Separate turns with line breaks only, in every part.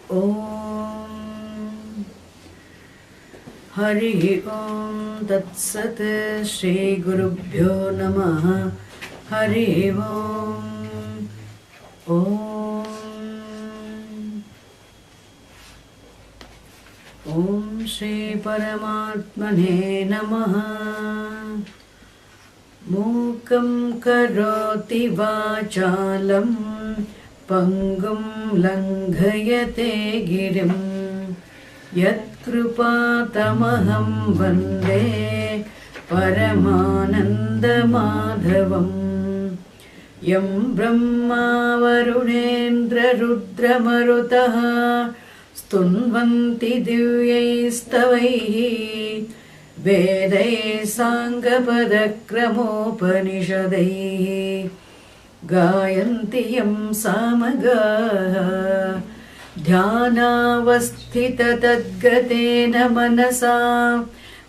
Om Hari Om Tat Sat Shri Gurubhyo Namaha Hari Om Om Shri Paramatmane Namaha Mukam Karoti Vachalam Pangum Langhayate Girim Yatkrupatamaham Vande Paramananda Madhavam Yam Brahma Varunendra Rudra Marutaha Stunvanti Divyaistavaihi Vedai Sangapadakramopanisadaihi Gayanti Yam Samaga Dhyanavasthita Tadgatena Manasa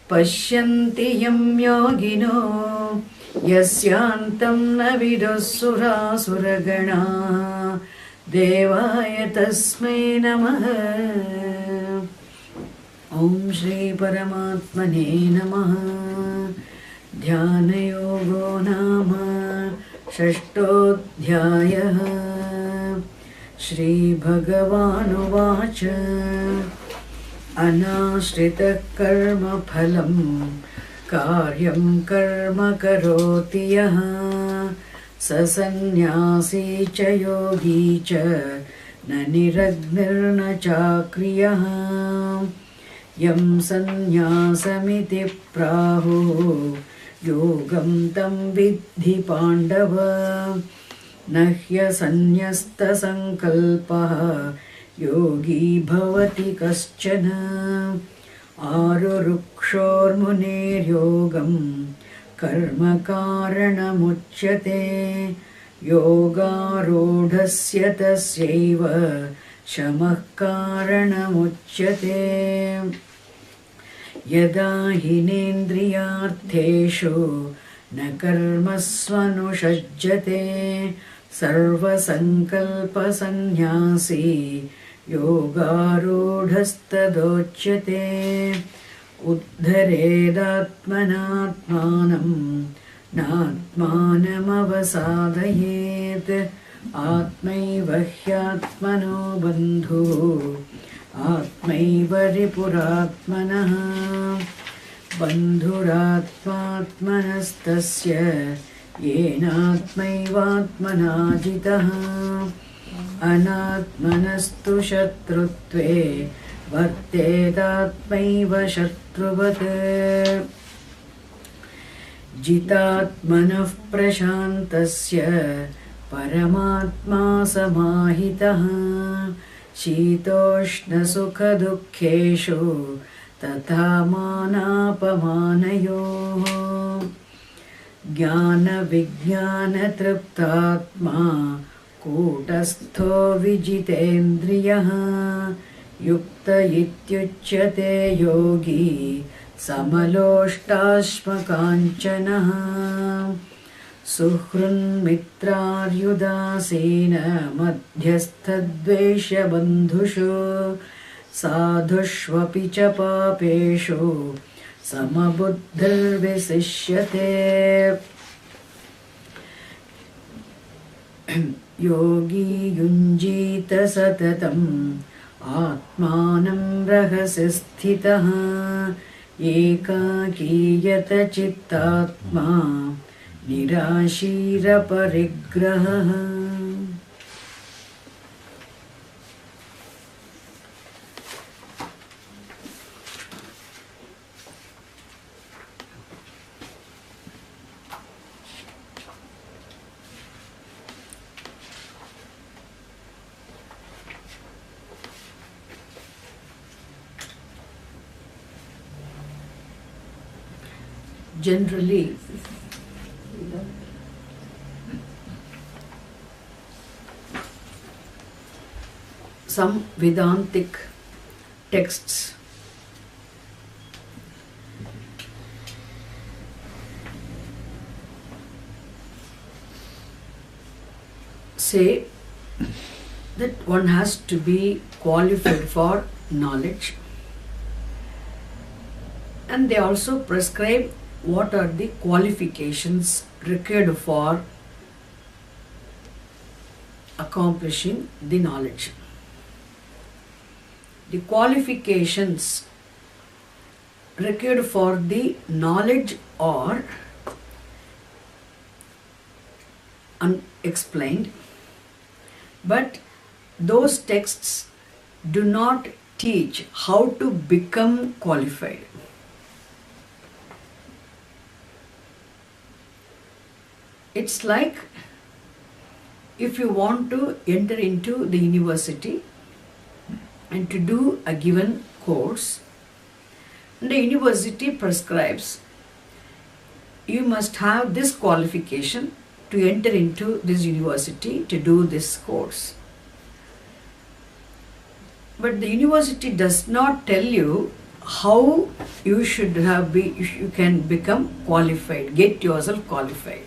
Pashyanti Yam Yogino Yasyantam Navidosura Suragana Devaya Tasmai Namaha Om Shri Paramatmane Namaha Dhyana Yogo Nama Shashtodhyayaha Shri Bhagavanu Vacha Anashrita Karma Phalam Karyam Karma Karoti Yaha Sasanyasi Cha Yogi Cha Naniragnirna Chakriyaha Yam Sanyasamiti Prahu Yogam Tam Vidhi Pandava Nahya Sanyasta Sankalpaha Yogi Bhavati Kaschana Arurukshor Munir Yogam Karma Karana Muchyate Yoga Rodhasya Tasyaiva Shamah Karana Muchyate Yada hinendriyartheshu na karmasvanushajjate sarva sankalpa sannyasi yogarudhastadochyate uddharedatmanatmanam natmanamavasadayet atmaiva hyatmano bandhu Atmaiva ripuratmanaha bandhuratmatmanastasya yenatmaivatmana jitaha anatmanastu shatrutve vartedatmaiva shatruvat jitatmanah prashantasya paramatma samahitaha Shitoshna Sukha Dukkheshu Tatha Manapamanayo Jnana Vijnana Triptatma Kutastho Vijitendriyaha Yukta Ityuchyate Yogi Samaloshtasmakanchanaha Suhrun mitraryudasena madhyasthadvesha bandhushu sadhushvapi cha papeshu samabuddhir visishyate yogi yunjita satatam atmanam rahasya sthitaha ekakiyata chittatma Nirashira parigraha Generally, some Vedantic texts say that one has to be qualified for knowledge, and they also prescribe what are the qualifications required for accomplishing the knowledge. The qualifications required for the knowledge are unexplained, but those texts do not teach how to become qualified. It's like if you want to enter into the university and to do a given course, the university prescribes you must have this qualification to enter into this university to do this course. But the university does not tell you how you should you can become qualified, get yourself qualified.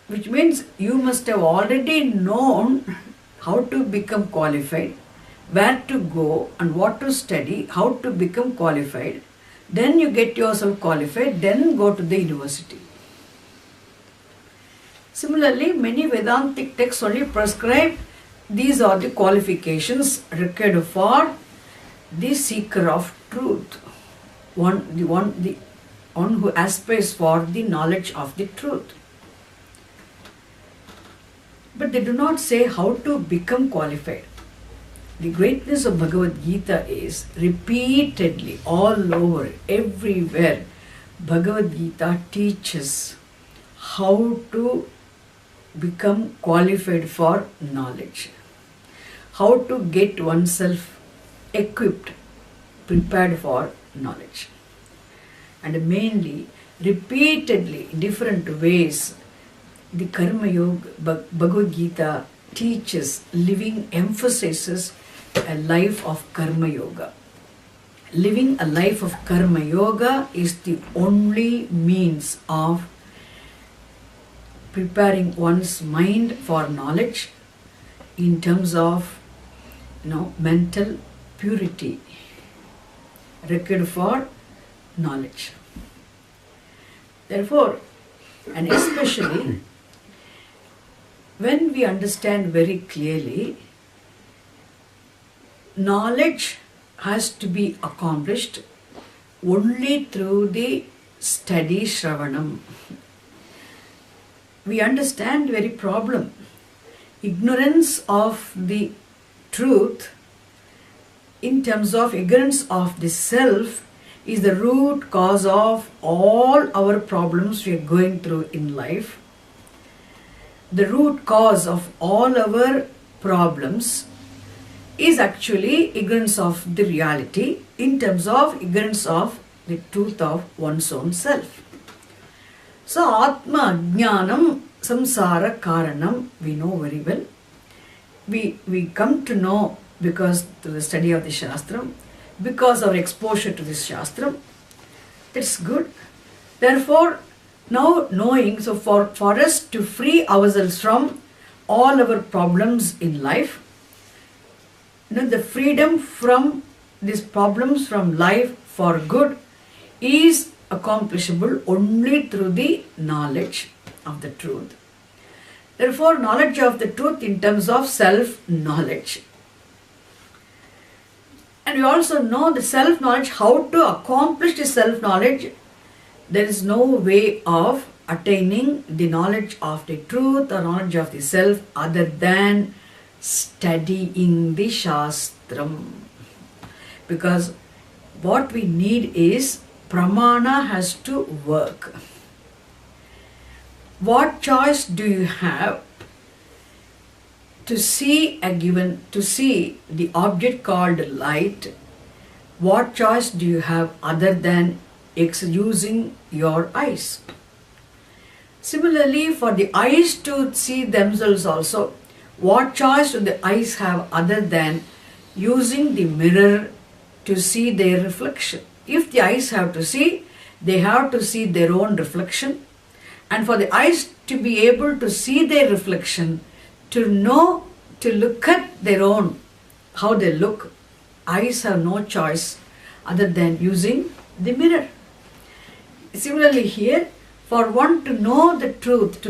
Which means you must have already known how to become qualified, where to go and what to study, how to become qualified. Then you get yourself qualified, then go to the university. Similarly, many Vedantic texts only prescribe these are the qualifications required for the seeker of truth, one who aspires for the knowledge of the truth. But they do not say how to become qualified. The greatness of Bhagavad Gita is repeatedly, all over, everywhere, Bhagavad Gita teaches how to become qualified for knowledge, how to get oneself equipped, prepared for knowledge. And mainly, repeatedly, in different ways, the Karma Yoga, Bhagavad Gita teaches, emphasizes a life of Karma Yoga. Living a life of Karma Yoga is the only means of preparing one's mind for knowledge in terms of mental purity required for knowledge. Therefore, and especially when we understand very clearly, knowledge has to be accomplished only through the study Shravanam. We understand very problem. Ignorance of the truth in terms of ignorance of the self is the root cause of all our problems we are going through in life. The root cause of all our problems is actually ignorance of the reality in terms of ignorance of the truth of one's own self. So, Atma Jnanam Samsara Karanam, we know very well. We come to know because through the study of the Shastram, because of our exposure to this Shastram. That's good. Therefore, now knowing, so for us to free ourselves from all our problems in life, the freedom from these problems from life for good is accomplishable only through the knowledge of the truth. Therefore, knowledge of the truth in terms of self-knowledge. And we also know the self-knowledge, how to accomplish the self-knowledge. There is no way of attaining the knowledge of the truth or knowledge of the self other than studying the Shastram. Because what we need is pramana has to work. What choice do you have to see the object called light? What choice do you have other than using your eyes? Similarly, for the eyes to see themselves also, what choice do the eyes have other than using the mirror to see their reflection? If the eyes have to see, they have to see their own reflection. And for the eyes to be able to see their reflection, to know, to look at their own, how they look. Eyes have no choice other than using the mirror. Similarly here, for one to know the truth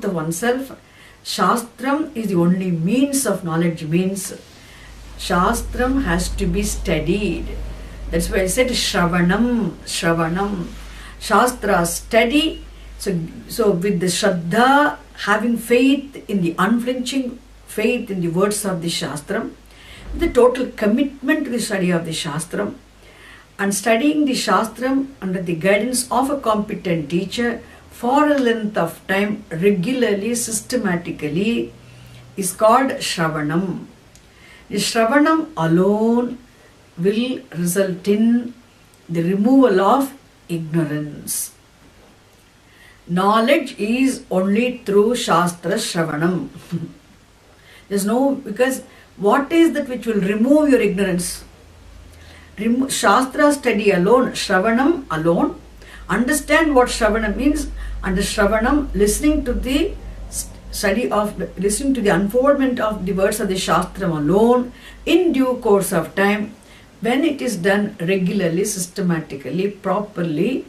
of oneself, Shastram is the only means of knowledge. Means Shastram has to be studied. That's why I said Shravanam. Shastra study. So with the Shraddha, having faith in the unflinching faith in the words of the Shastram, the total commitment to the study of the Shastram, and studying the Shastram under the guidance of a competent teacher for a length of time, regularly, systematically, is called Shravanam. The Shravanam alone will result in the removal of ignorance. Knowledge is only through Shastra Shravanam. Because what is that which will remove your ignorance? Shastra study alone, Shravanam alone. Understand what Shravanam means. Under Shravanam, listening to the unfoldment of the words of the Shastram alone, in due course of time, when it is done regularly, systematically, properly,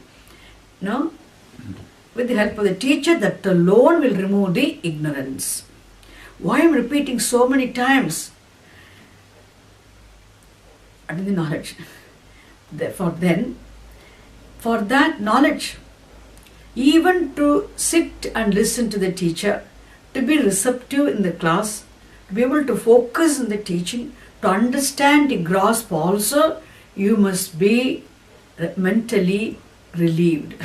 with the help of the teacher, that alone will remove the ignorance. Why I am repeating so many times? And the knowledge. Therefore then, for that knowledge, even to sit and listen to the teacher, to be receptive in the class, to be able to focus in the teaching, to understand the grasp also, you must be mentally relieved.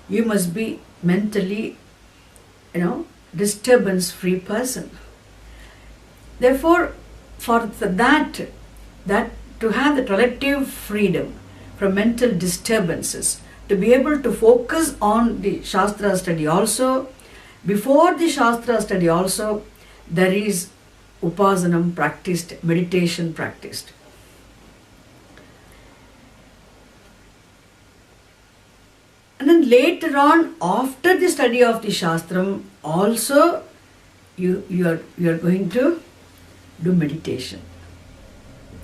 You must be mentally, disturbance-free person. Therefore, for that to have the relative freedom from mental disturbances, to be able to focus on the Shastra study also, before the Shastra study also, there is Upasanam practiced, meditation practiced. And then later on, after the study of the Shastram, also you are going to do meditation.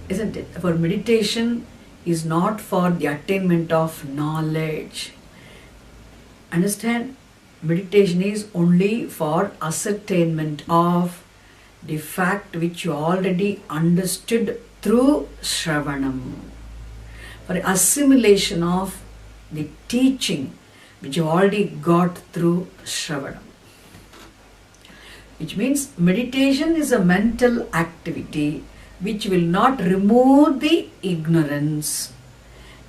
Isn't it? For meditation is not for the attainment of knowledge. Understand? Meditation is only for ascertainment of the fact which you already understood through Shravanam. For assimilation of the teaching which you already got through Shravanam. Which means meditation is a mental activity which will not remove the ignorance,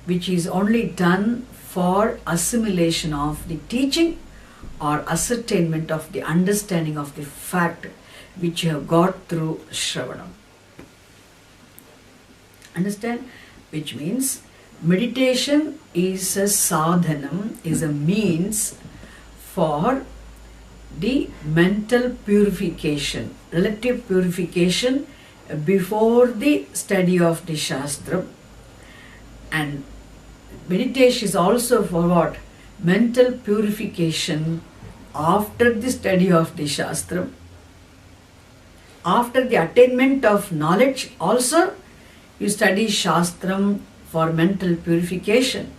which is only done for assimilation of the teaching or ascertainment of the understanding of the fact which you have got through Shravanam. Understand? Which means meditation is a sadhanam, is a means for the mental purification, relative purification before the study of the Shastra. And meditation is also for what? Mental purification after the study of the Shastra. After the attainment of knowledge also, you study Shastram for mental purification.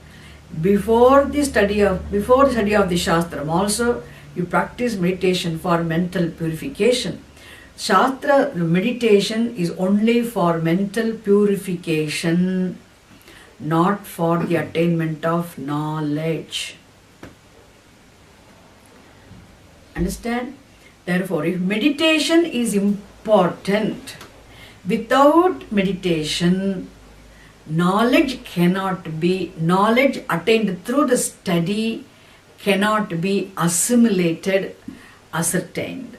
Before the study of the Shastram also, you practice meditation for mental purification. Shastra meditation is only for mental purification, not for the attainment of knowledge. Understand? Therefore, if meditation is important, without meditation, knowledge attained through the study cannot be assimilated, ascertained.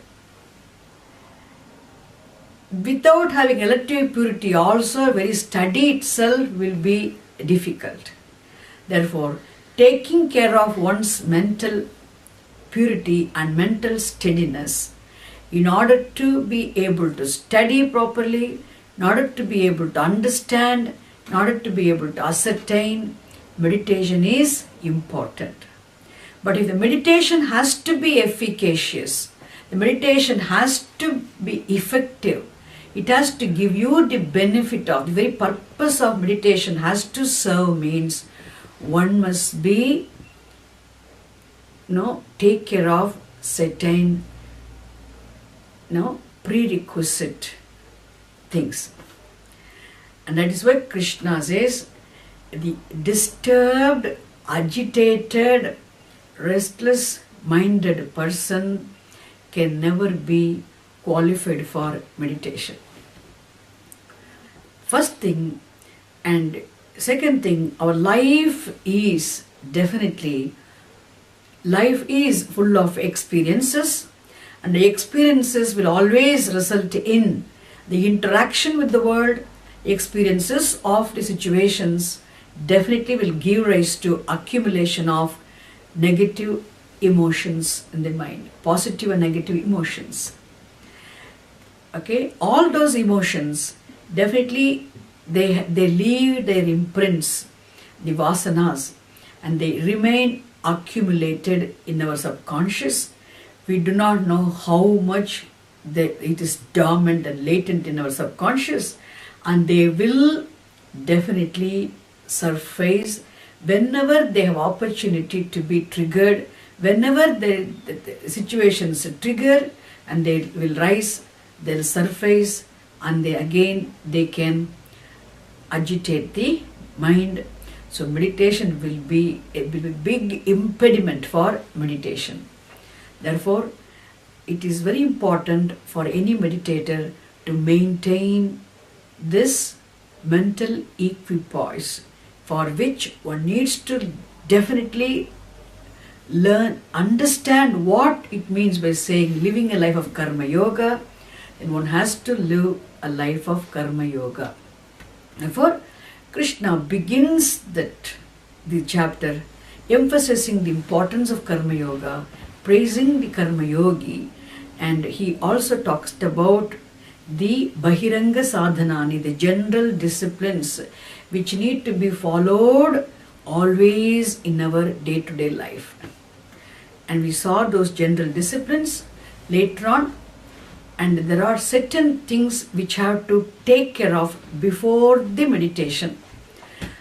Without having relative purity also, very study itself will be difficult. Therefore, taking care of one's mental purity and mental steadiness in order to be able to study properly, in order to be able to understand, in order to be able to ascertain, meditation is important. But if the meditation has to be efficacious, The meditation has to be effective. It has to give you the benefit of, the very purpose of meditation has to serve means one must be, take care of certain, prerequisite things. And that is why Krishna says, the disturbed, agitated, restless-minded person can never be qualified for meditation. First thing, and second thing, our life is full of experiences, and the experiences will always result in the interaction with the world. Experiences of the situations definitely will give rise to accumulation of negative emotions in the mind, positive and negative emotions. Okay, all those emotions definitely they leave their imprints, the vasanas, and they remain accumulated in our subconscious. We do not know how much it is dormant and latent in our subconscious, and they will definitely surface whenever they have opportunity to be triggered, whenever the situations trigger, and they will rise, they'll surface, and they can agitate the mind. So meditation will be a big impediment for meditation. Therefore, it is very important for any meditator to maintain this mental equipoise, for which one needs to definitely learn, understand what it means by saying living a life of karma yoga. Then one has to live a life of karma yoga. Therefore, Krishna begins the chapter emphasizing the importance of karma yoga, praising the karma yogi, and he also talks about the bahiranga sadhanani, the general disciplines which need to be followed always in our day-to-day life. And we saw those general disciplines later on, and there are certain things which have to take care of before the meditation,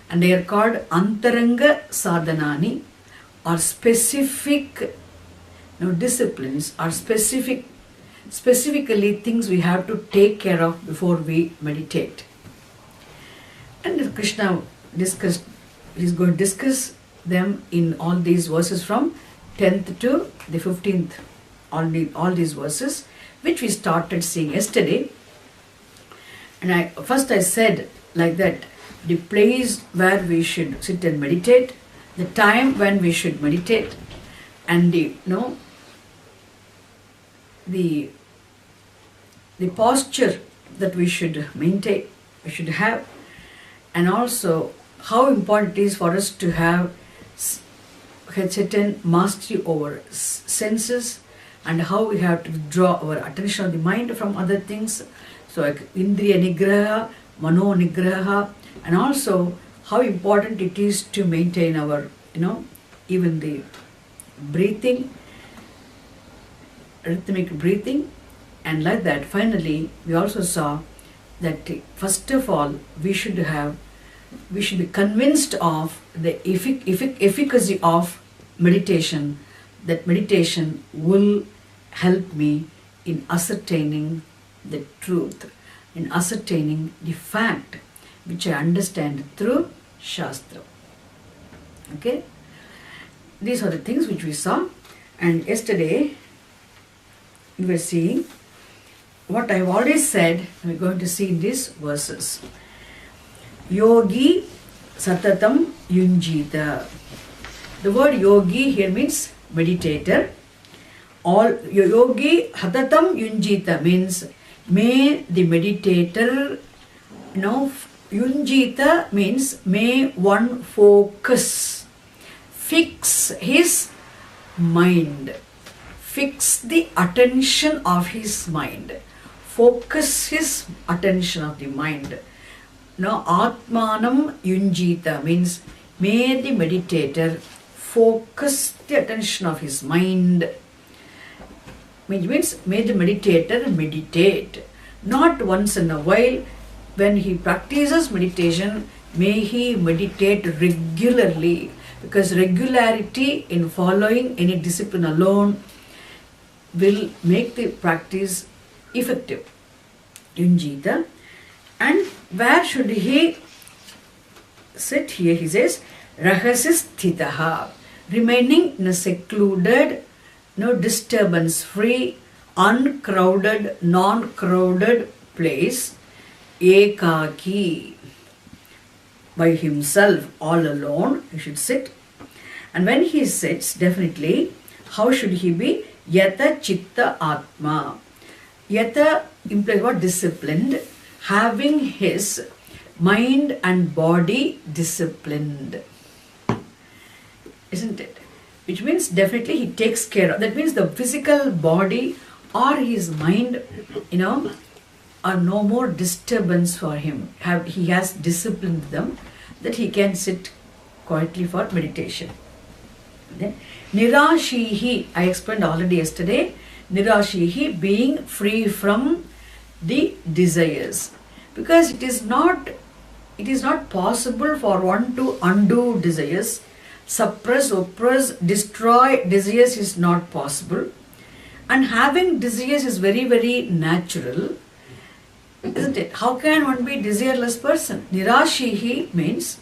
and they are called antaranga sadhanani, or specific disciplines, or specifically things we have to take care of before we meditate. And Krishna is going to discuss them in all these verses from 10th to the 15th, all these verses, which we started seeing yesterday. And first I said like that, the place where we should sit and meditate, the time when we should meditate, and the posture that we should maintain, we should have, and also how important it is for us to have certain mastery over senses, and how we have to draw our attention of the mind from other things. So like indriya nigraha, mano nigraha, and also how important it is to maintain our, even the breathing, rhythmic breathing. And like that, finally, we also saw that first of all, we should be convinced of the efficacy of meditation, that meditation will help me in ascertaining the truth, in ascertaining the fact which I understand through Shastra. Okay? These are the things which we saw, and yesterday we were seeing what I have already said. We are going to see in these verses. Yogi satatam yunjita. The word yogi here means meditator. Yogi hatatam yunjita means may the meditator, yunjita means may one focus, fix his mind, fix the attention of his mind, focus his attention of the mind. Now, Atmanam Yunjita means may the meditator focus the attention of his mind which means may the meditator meditate. Not once in a while. When he practices meditation, may he meditate regularly, because regularity in following any discipline alone will make the practice effective. Yunjita. And where should he sit? Here he says, Rahasisthitaha, remaining in a secluded, no disturbance free, uncrowded, non-crowded place, ekaki, by himself, all alone, he should sit. And when he sits, definitely, how should he be? Yata chitta atma. Yata implies what? Disciplined, having his mind and body disciplined. Isn't it? Which means definitely he takes care of. That means the physical body or his mind, are no more disturbance for him. He has disciplined them, that he can sit quietly for meditation. Then, Nirashihi, I explained already yesterday. Nirashihi, being free from the desires. Because it is not possible for one to undo desires. Suppress, oppress, destroy desires is not possible. And having desires is very, very natural. Isn't it? How can one be a desireless person? Nirashihi means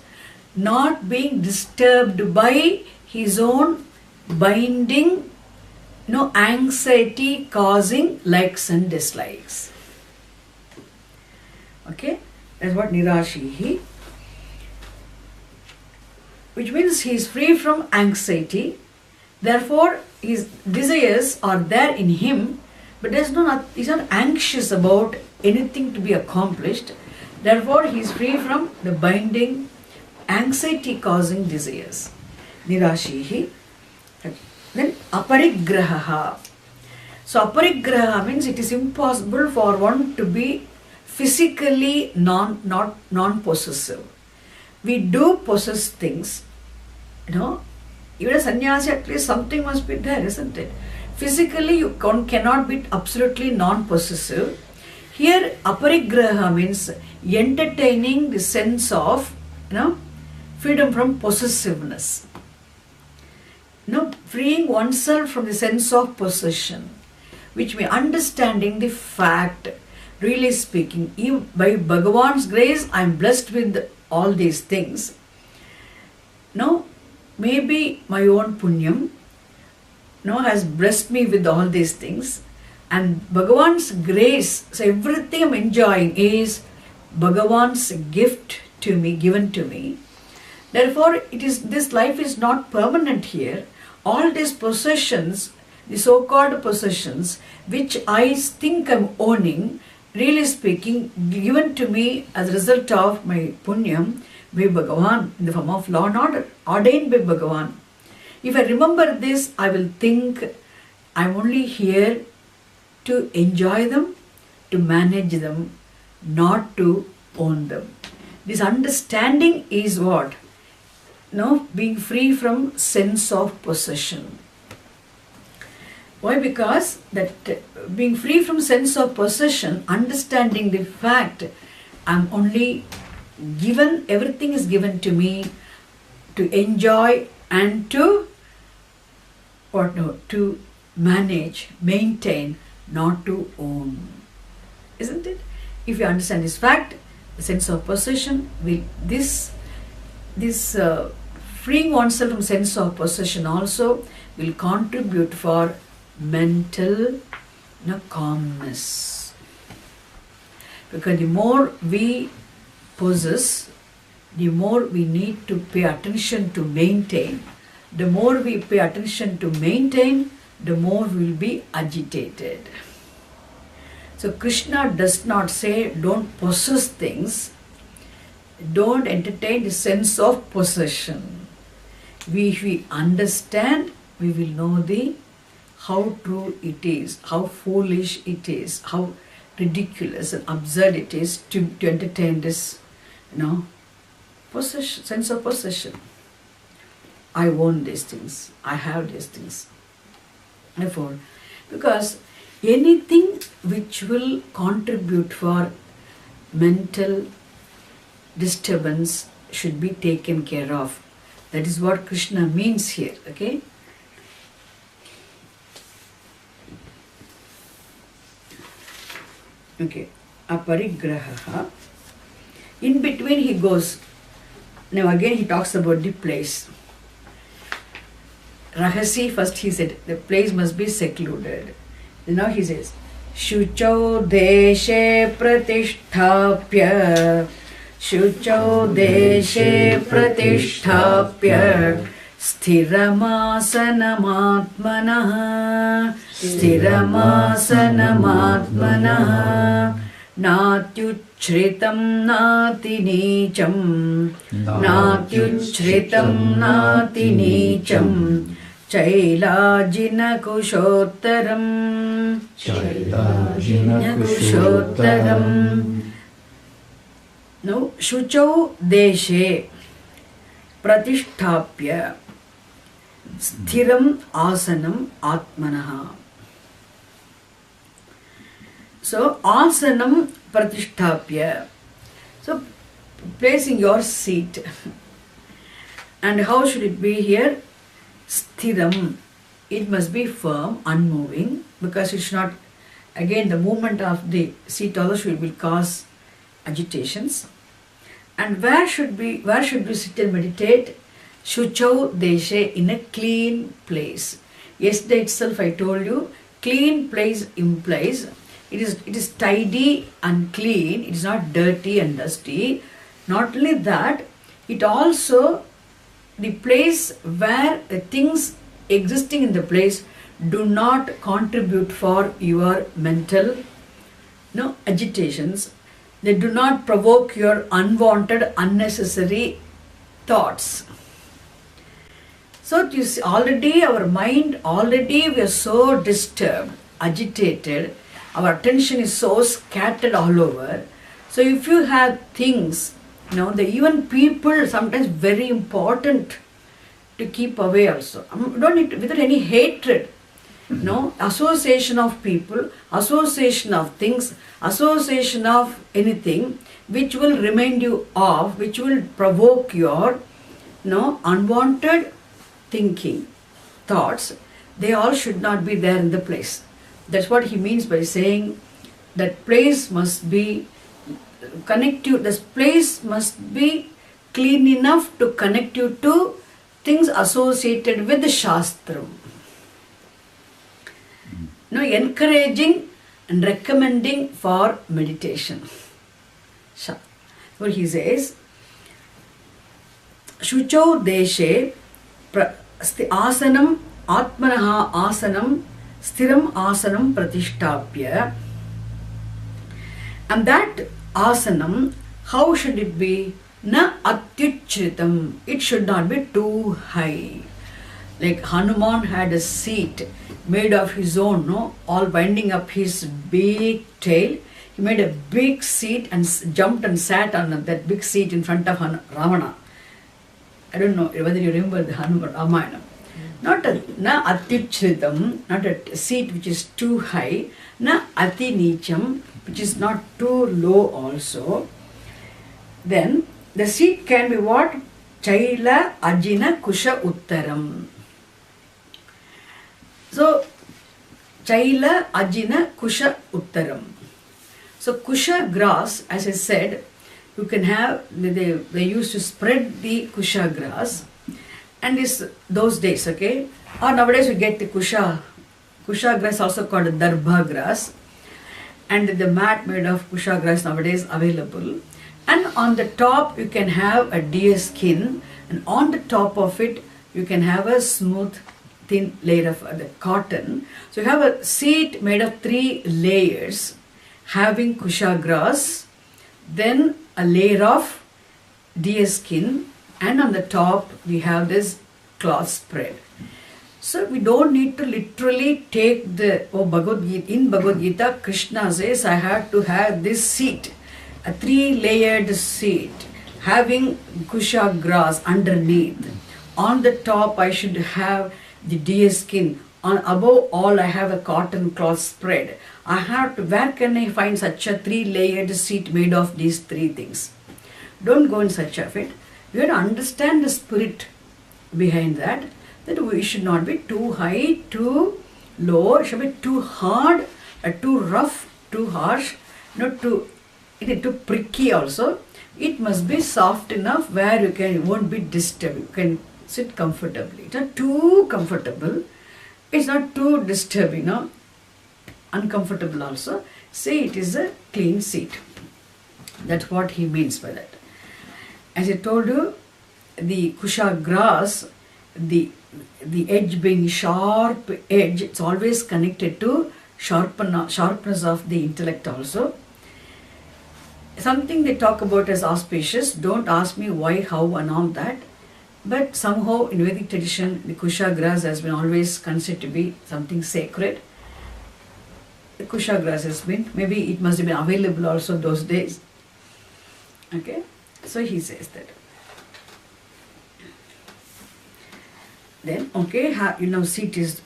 not being disturbed by his own binding, anxiety causing likes and dislikes. Okay? That's what Nirashihi. Which means he is free from anxiety. Therefore, his desires are there in him, but he's not anxious about anything to be accomplished. Therefore, he is free from the binding, anxiety-causing desires. Nirashihi. Then aparigraha. So aparigraha means it is impossible for one to be physically non-possessive. We do possess things, Even a sannyasi, at least something must be there, isn't it? Physically, you cannot be absolutely non-possessive. Here, aparigraha means entertaining the sense of, freedom from possessiveness. Freeing oneself from the sense of possession, which means understanding the fact, really speaking, by Bhagavan's grace, I am blessed with all these things. Maybe my own punyam, has blessed me with all these things, and Bhagavan's grace, so everything I'm enjoying is Bhagavan's gift to me, given to me. Therefore, this life is not permanent here. All these possessions, the so-called possessions, which I think I'm owning, really speaking, given to me as a result of my punyam by Bhagavan in the form of law and order, ordained by Bhagavan. If I remember this, I will think I'm only here to enjoy them, to manage them, not to own them. This understanding is what? Being free from sense of possession. Why? Because that being free from sense of possession, understanding the fact I'm only given, everything is given to me to enjoy and to manage, maintain, not to own. Isn't it? If you understand this fact, the sense of possession will this freeing oneself from sense of possession also will contribute for mental calmness. Because the more we possess, the more we need to pay attention to maintain. The more we pay attention to maintain, the more we will be agitated. So Krishna does not say don't possess things, don't entertain the sense of possession. If we understand, we will know how true it is, how foolish it is, how ridiculous and absurd it is to entertain this, possession, sense of possession. I own these things, I have these things. Therefore, because anything which will contribute for mental disturbance should be taken care of. That is what Krishna means here, okay? Okay, aparigraha. In between he goes. Now again he talks about the place. Rahasi, first he said the place must be secluded. Now he says, Shucho deshe pratisthapya Shucho deshe pratisthapya Sthiramasanamaatmanah Sthiramasanamaatmanah Natyuchritam nati neecham Natyuchritam nati neecham Chailajina kushottaram Chailajina kushottaram. Now, Shuchau deshe pratisthapya sthiram asanam atmanaha. So, asanam pratisthapya. So, placing your seat. And how should it be here? Sthiram. It must be firm, unmoving, because it should not, again, the movement of the seat also will cause agitations. And where should we sit and meditate? Shuchau deshe, in a clean place. Yesterday itself I told you, clean place implies it is tidy and clean, it is not dirty and dusty. Not only that, it also the place where the things existing in the place do not contribute for your mental agitations. They do not provoke your unwanted, unnecessary thoughts. So you see, already our mind, we are so disturbed, agitated, our attention is so scattered all over. So if you have things, even people, sometimes very important to keep away also. You don't need to, without any hatred. Association of people, association of things, association of anything which will remind you of, which will provoke your unwanted thinking, thoughts, they all should not be there in the place. That's what he means by saying that place must be connect you, this place must be clean enough to connect you to things associated with the Shastram. Encouraging and recommending for meditation. So he says, Shucho deshe asanam atmanaha asanam sthiram asanam pratishtapya. And that asanam, how should it be? Na atyuchritam. It should not be too high. Like Hanuman had a seat made of his own, all winding up his big tail. He made a big seat and jumped and sat on that big seat in front of Ravana. I don't know whether you remember the Hanuman Ramayana. Not atyuchritam, not a seat which is too high, na ati nicham, which is not too low also. Then the seat can be what? Chaila ajina kusha uttaram. So, Chaila ajina kusha uttaram. So, kusha grass, as I said, you can have, they used to spread the kusha grass. And those days, okay? Or nowadays we get the kusha grass, also called darbha grass. And the mat made of kusha grass nowadays available. And on the top you can have a deer skin. And on the top of it you can have a smooth thin layer of the cotton. So you have a seat made of 3 layers having kusha grass, then a layer of deer skin, and on the top we have this cloth spread. So we don't need to literally take in Bhagavad Gita, Krishna says I have to have this seat, a 3-layered seat having kusha grass underneath. On the top I should have the deer skin. On above all, I have a cotton cloth spread. I have to, where can I find such a 3-layered seat made of these 3 things? Don't go in search of it. You have to understand the spirit behind that. That we should not be too high, too low, it should be too hard, too rough, too harsh, not too pricky also. It must be soft enough where you won't be disturbed. You can sit comfortably. It's not too comfortable. It's not too disturbing, no? Uncomfortable also. Say it is a clean seat. That's what he means by that. As I told you, the kusha grass, the edge being sharp edge, it's always connected to sharpness of the intellect also. Something they talk about as auspicious. Don't ask me why, how and all that. But somehow in Vedic tradition, the kusha grass has been always considered to be something sacred. The kusha grass has been, maybe it must have been available also those days. Okay, so he says that. Then, okay, seat is,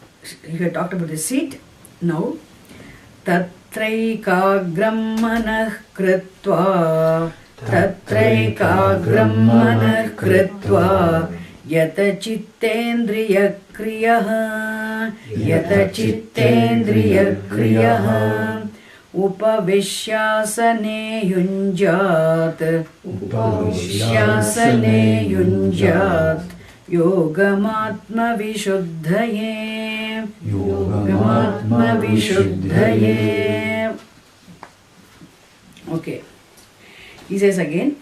you have talked about the seat. Now, Tatraikagram manah kritva, Tatraikagram manah kritva, Yata chittendriya kriyaha, Yata chittendriya kriyaha, Upavishyasane yunjat, Upavishyasane yunjat, Yogamatma vishuddhaye, Yogamatma vishuddhaye. Okay. He says again,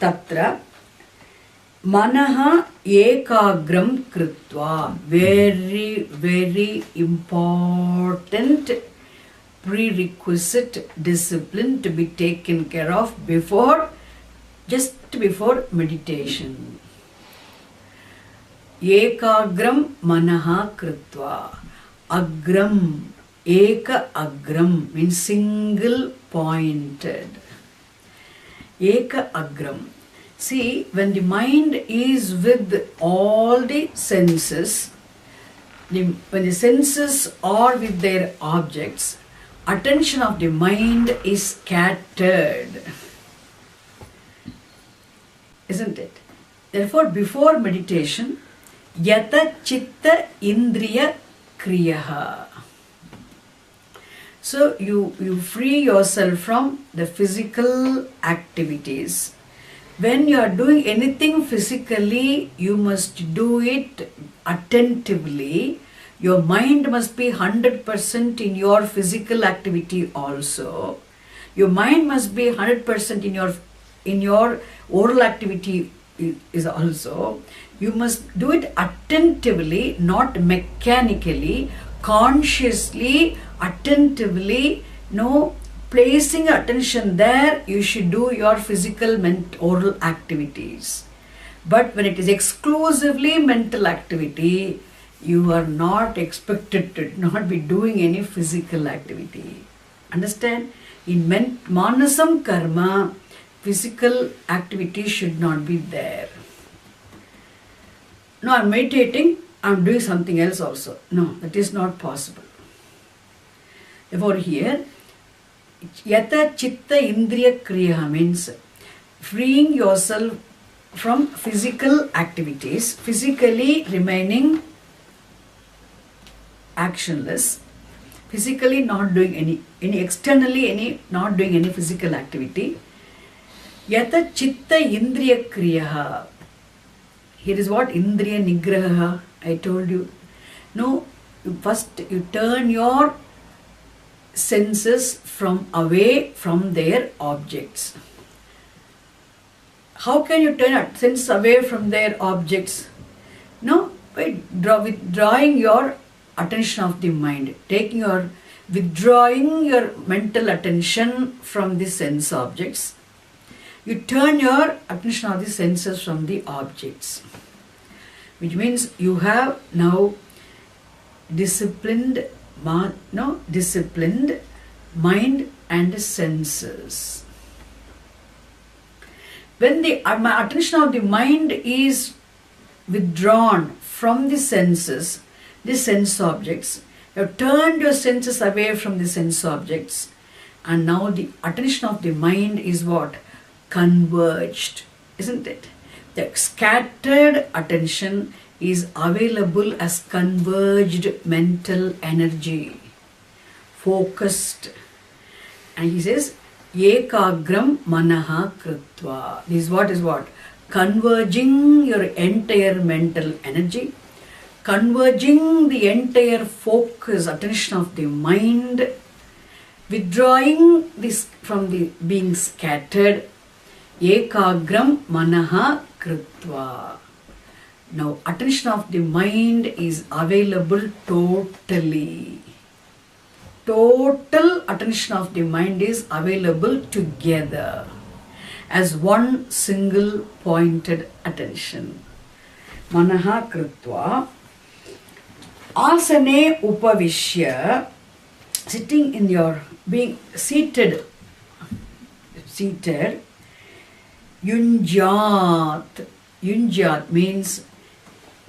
Tatra Manaha ekagram kritva. Very, very important prerequisite discipline to be taken care of just before meditation. Ekagram manaha kritva. Agram, eka agram means single pointed. Eka agram. See, when the mind is with all the senses, when the senses are with their objects, attention of the mind is scattered. Isn't it? Therefore, before meditation, Yata chitta indriya kriyaha. So you free yourself from the physical activities. When you are doing anything physically, you must do it attentively. Your mind must be 100% in your physical activity also. Your mind must be 100% in your oral activity is also. You must do it attentively, not mechanically, consciously, attentively, placing attention there. You should do your physical, oral activities. But when it is exclusively mental activity, you are not expected to not be doing any physical activity. Understand? In manasam karma, physical activity should not be there. No, I'm meditating, I'm doing something else also. No, that is not possible. Therefore here, Yata chitta indriya kriya means freeing yourself from physical activities, physically remaining actionless, physically not doing any externally not doing any physical activity. Yata chitta indriya kriya. Here is what indriya nigraha I told you. No, first you turn your senses away from their objects. How can you turn your senses away from their objects? No, by withdrawing your attention of the mind, withdrawing your mental attention from the sense objects. You turn your attention of the senses from the objects, which means you have now disciplined mind and senses. When the attention of the mind is withdrawn from the senses, the sense objects. You have turned your senses away from the sense objects, and now the attention of the mind is what? Converged, isn't it? The scattered attention is available as converged mental energy, focused. And he says, Ekagram manaha krutva. This is what? Converging your entire mental energy, converging the entire focus, attention of the mind, withdrawing this from the being scattered. Ekagram manaha krutva. Now attention of the mind is available totally. Total attention of the mind is available together as one single pointed attention. Manaha krutva. Asane upavishya. Sitting in your, being seated. Yunjat. Yunjat means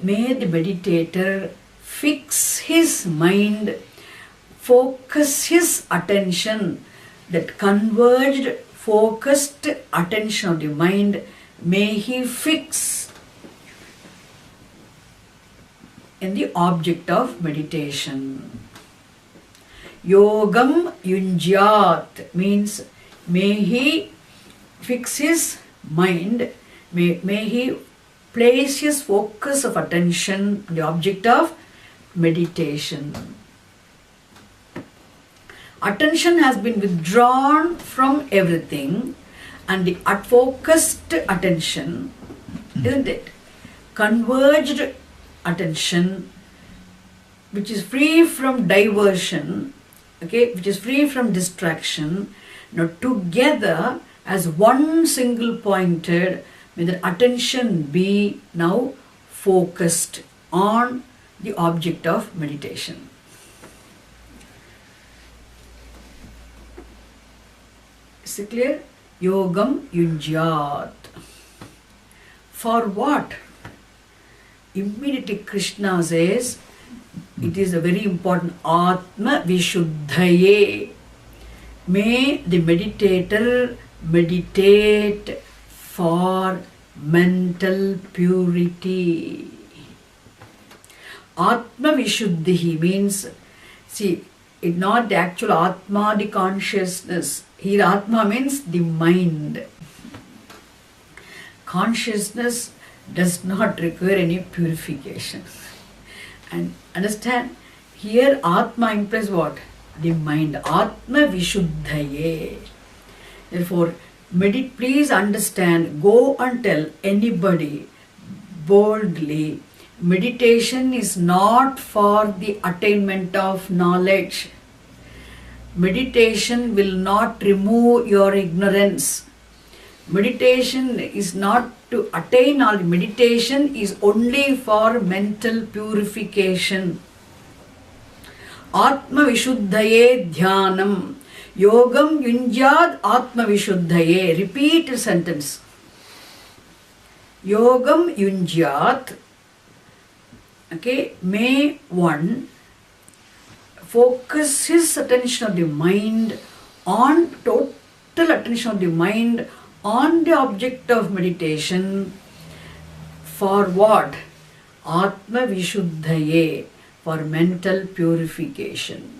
may the meditator fix his mind, focus his attention, that converged, focused attention of the mind, may he fix in the object of meditation. Yogam yunjat means may he fix his mind, may he place his focus of attention on the object of meditation. Attention has been withdrawn from everything, and the focused attention, isn't it? Converged attention, which is free from diversion, okay, which is free from distraction, now together as one single pointed, may the attention be now focused on the object of meditation. Is it clear? Yogam yunjat. For what? Immediately Krishna says, it is a very important Atma Vishuddhaye. May the meditator meditate for mental purity. Atma Vishuddhi means, see, it's not the actual Atma, the consciousness. Here Atma means the mind. Consciousness does not require any purification. And understand, here Atma implies what? The mind. Atma Vishuddhaye. Therefore, please understand, go and tell anybody boldly, meditation is not for the attainment of knowledge. Meditation will not remove your ignorance. Meditation is not to attain knowledge. Meditation is only for mental purification. Atma Vishuddhaye Dhyanam. Yogam Yunjad Atma Vishuddhaye. Repeat the sentence. Yogam Yunjat. Okay, may one focus his attention of the mind on, total attention of the mind on the object of meditation. For what? Atma Vishuddhaye, for mental purification.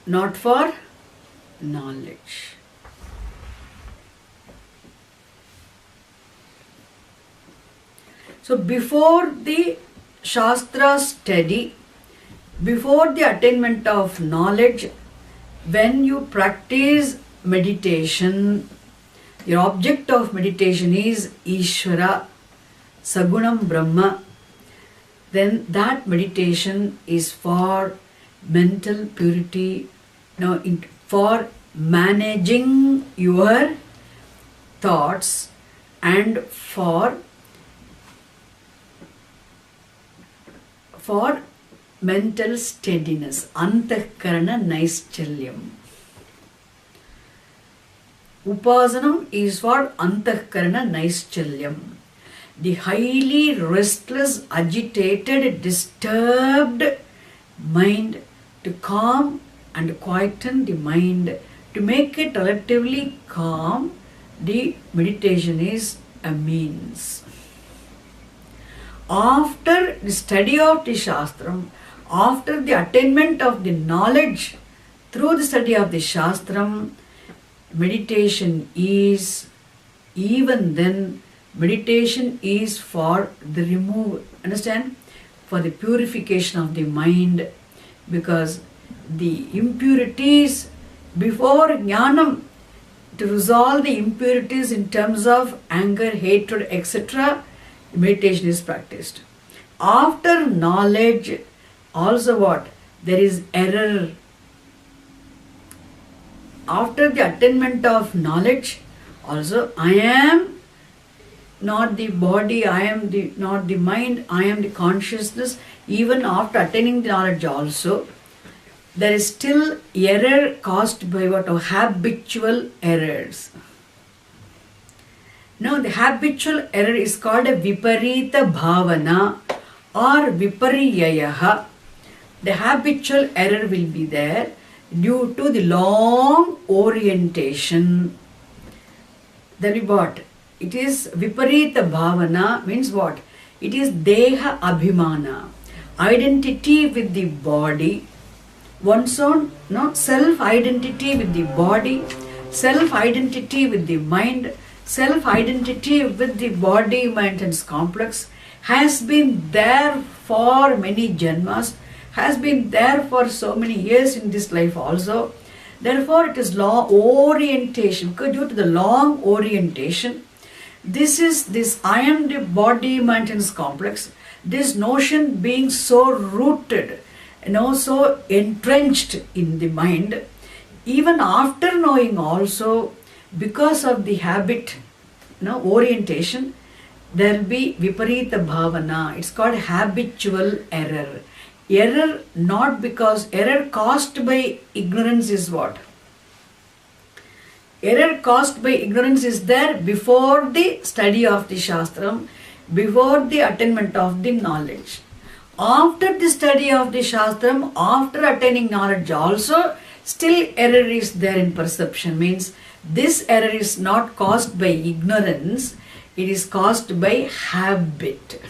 Not for knowledge. So before the Shastra study, before the attainment of knowledge, when you practice meditation, your object of meditation is Ishvara, Sagunam Brahma, then that meditation is for mental purity, for managing your thoughts and for mental steadiness, antahkarana naischalya. Upasanam is for antahkarana naischalya. The highly restless, agitated, disturbed mind, to calm and quieten the mind, to make it relatively calm, the meditation is a means. After the study of the Shastram, after the attainment of the knowledge through the study of the Shastram, meditation is, even then, meditation is for the removal, understand? For the purification of the mind, because the impurities before jnanam, to resolve the impurities in terms of anger, hatred, etc., meditation is practiced. After knowledge, also what? There is error. After the attainment of knowledge, also I am not the body, I am not the mind, I am the consciousness. Even after attaining the knowledge also, there is still error caused by what? Habitual errors. Now the habitual error is called a viparita bhavana or viparyayaha. The habitual error will be there due to the long orientation. That is what? It is viparita bhavana means what? It is deha abhimana, identity with the body, one's own self-identity with the body, self-identity with the mind, self-identity with the body-mind and complex has been there for many janmas, has been there for so many years in this life also. Therefore, it is long orientation. Because due to the long orientation, this I am the body-mind and complex, this notion being so rooted and also entrenched in the mind, even after knowing also, because of the habit, orientation, there will be viparita bhavana. It's called habitual error. Error not because error caused by ignorance is what? Error caused by ignorance is there before the study of the Shastram, before the attainment of the knowledge. After the study of the Shastram, after attaining knowledge also, still error is there in perception. Means this error is not caused by ignorance, it is caused by habit.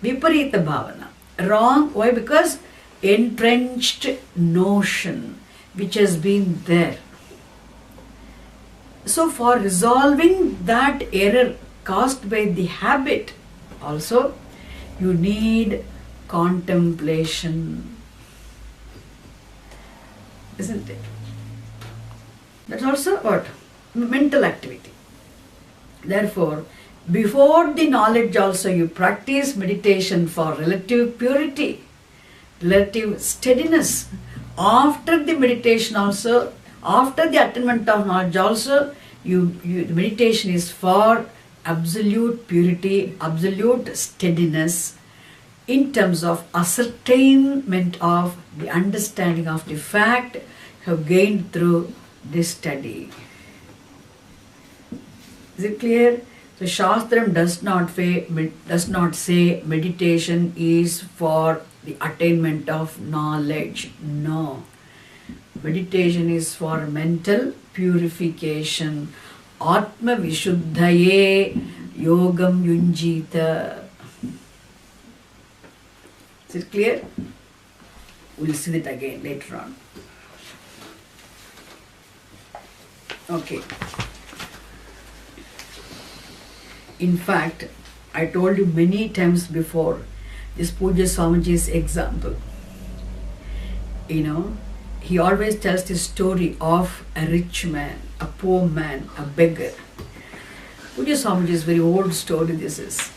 Viparita bhavana. Wrong. Why? Because entrenched notion which has been there. So for resolving that error caused by the habit also, you need contemplation. Isn't it? That's also what? Mental activity. Therefore, before the knowledge also you practice meditation for relative purity, relative steadiness. After the meditation also, after the attainment of knowledge also, the meditation is for absolute purity, absolute steadiness in terms of ascertainment of the understanding of the fact you have gained through this study. Is it clear? So Shastram does not say meditation is for the attainment of knowledge. No. Meditation is for mental purification. Atma Vishuddhaye Yogam Yunjita. Is it clear? We'll see it again later on. Okay. In fact, I told you many times before this Pujya Swamiji's example. He always tells the story of a rich man, a poor man, a beggar. Pujya Swamiji's very old story this is.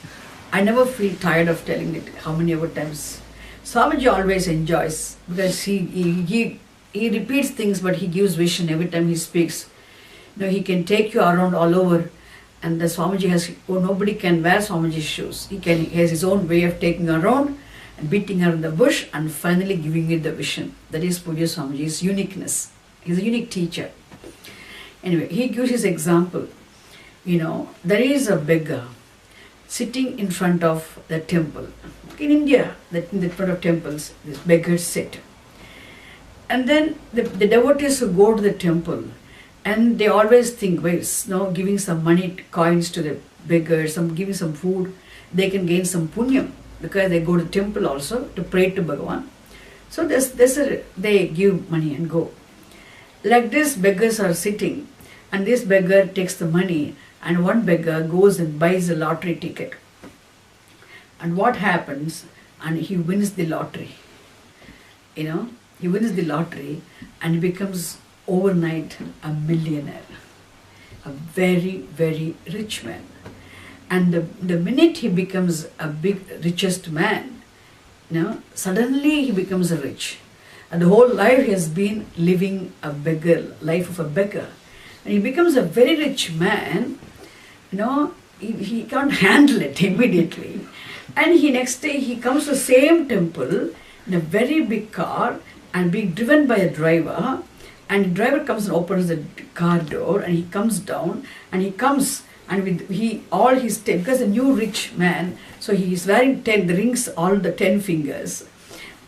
I never feel tired of telling it how many ever times. Swamiji always enjoys because he repeats things but he gives vision every time he speaks. He can take you around all over. And the Swamiji nobody can wear Swamiji's shoes. He has his own way of taking her around and beating her in the bush and finally giving you the vision. That is Pujya Swamiji's uniqueness. He's a unique teacher. Anyway, he gives his example. There is a beggar sitting in front of the temple. In India, in the front of temples, these beggars sit. And then the devotees who go to the temple, and they always think, giving some money, coins to the beggars, giving some food, they can gain some punyam, because they go to temple also to pray to Bhagavan. So they give money and go. Like this, beggars are sitting, and this beggar takes the money, and one beggar goes and buys a lottery ticket. And what happens? And he wins the lottery. He wins the lottery and becomes overnight a millionaire, a very, very rich man. And the minute he becomes a richest man, suddenly he becomes rich. And the whole life he has been living a life of a beggar. And he becomes a very rich man, he can't handle it immediately. And next day he comes to the same temple in a very big car and being driven by a driver. And the driver comes and opens the car door, and he comes down, and he comes and with all his because a new rich man, so he is wearing the rings, all the 10 fingers.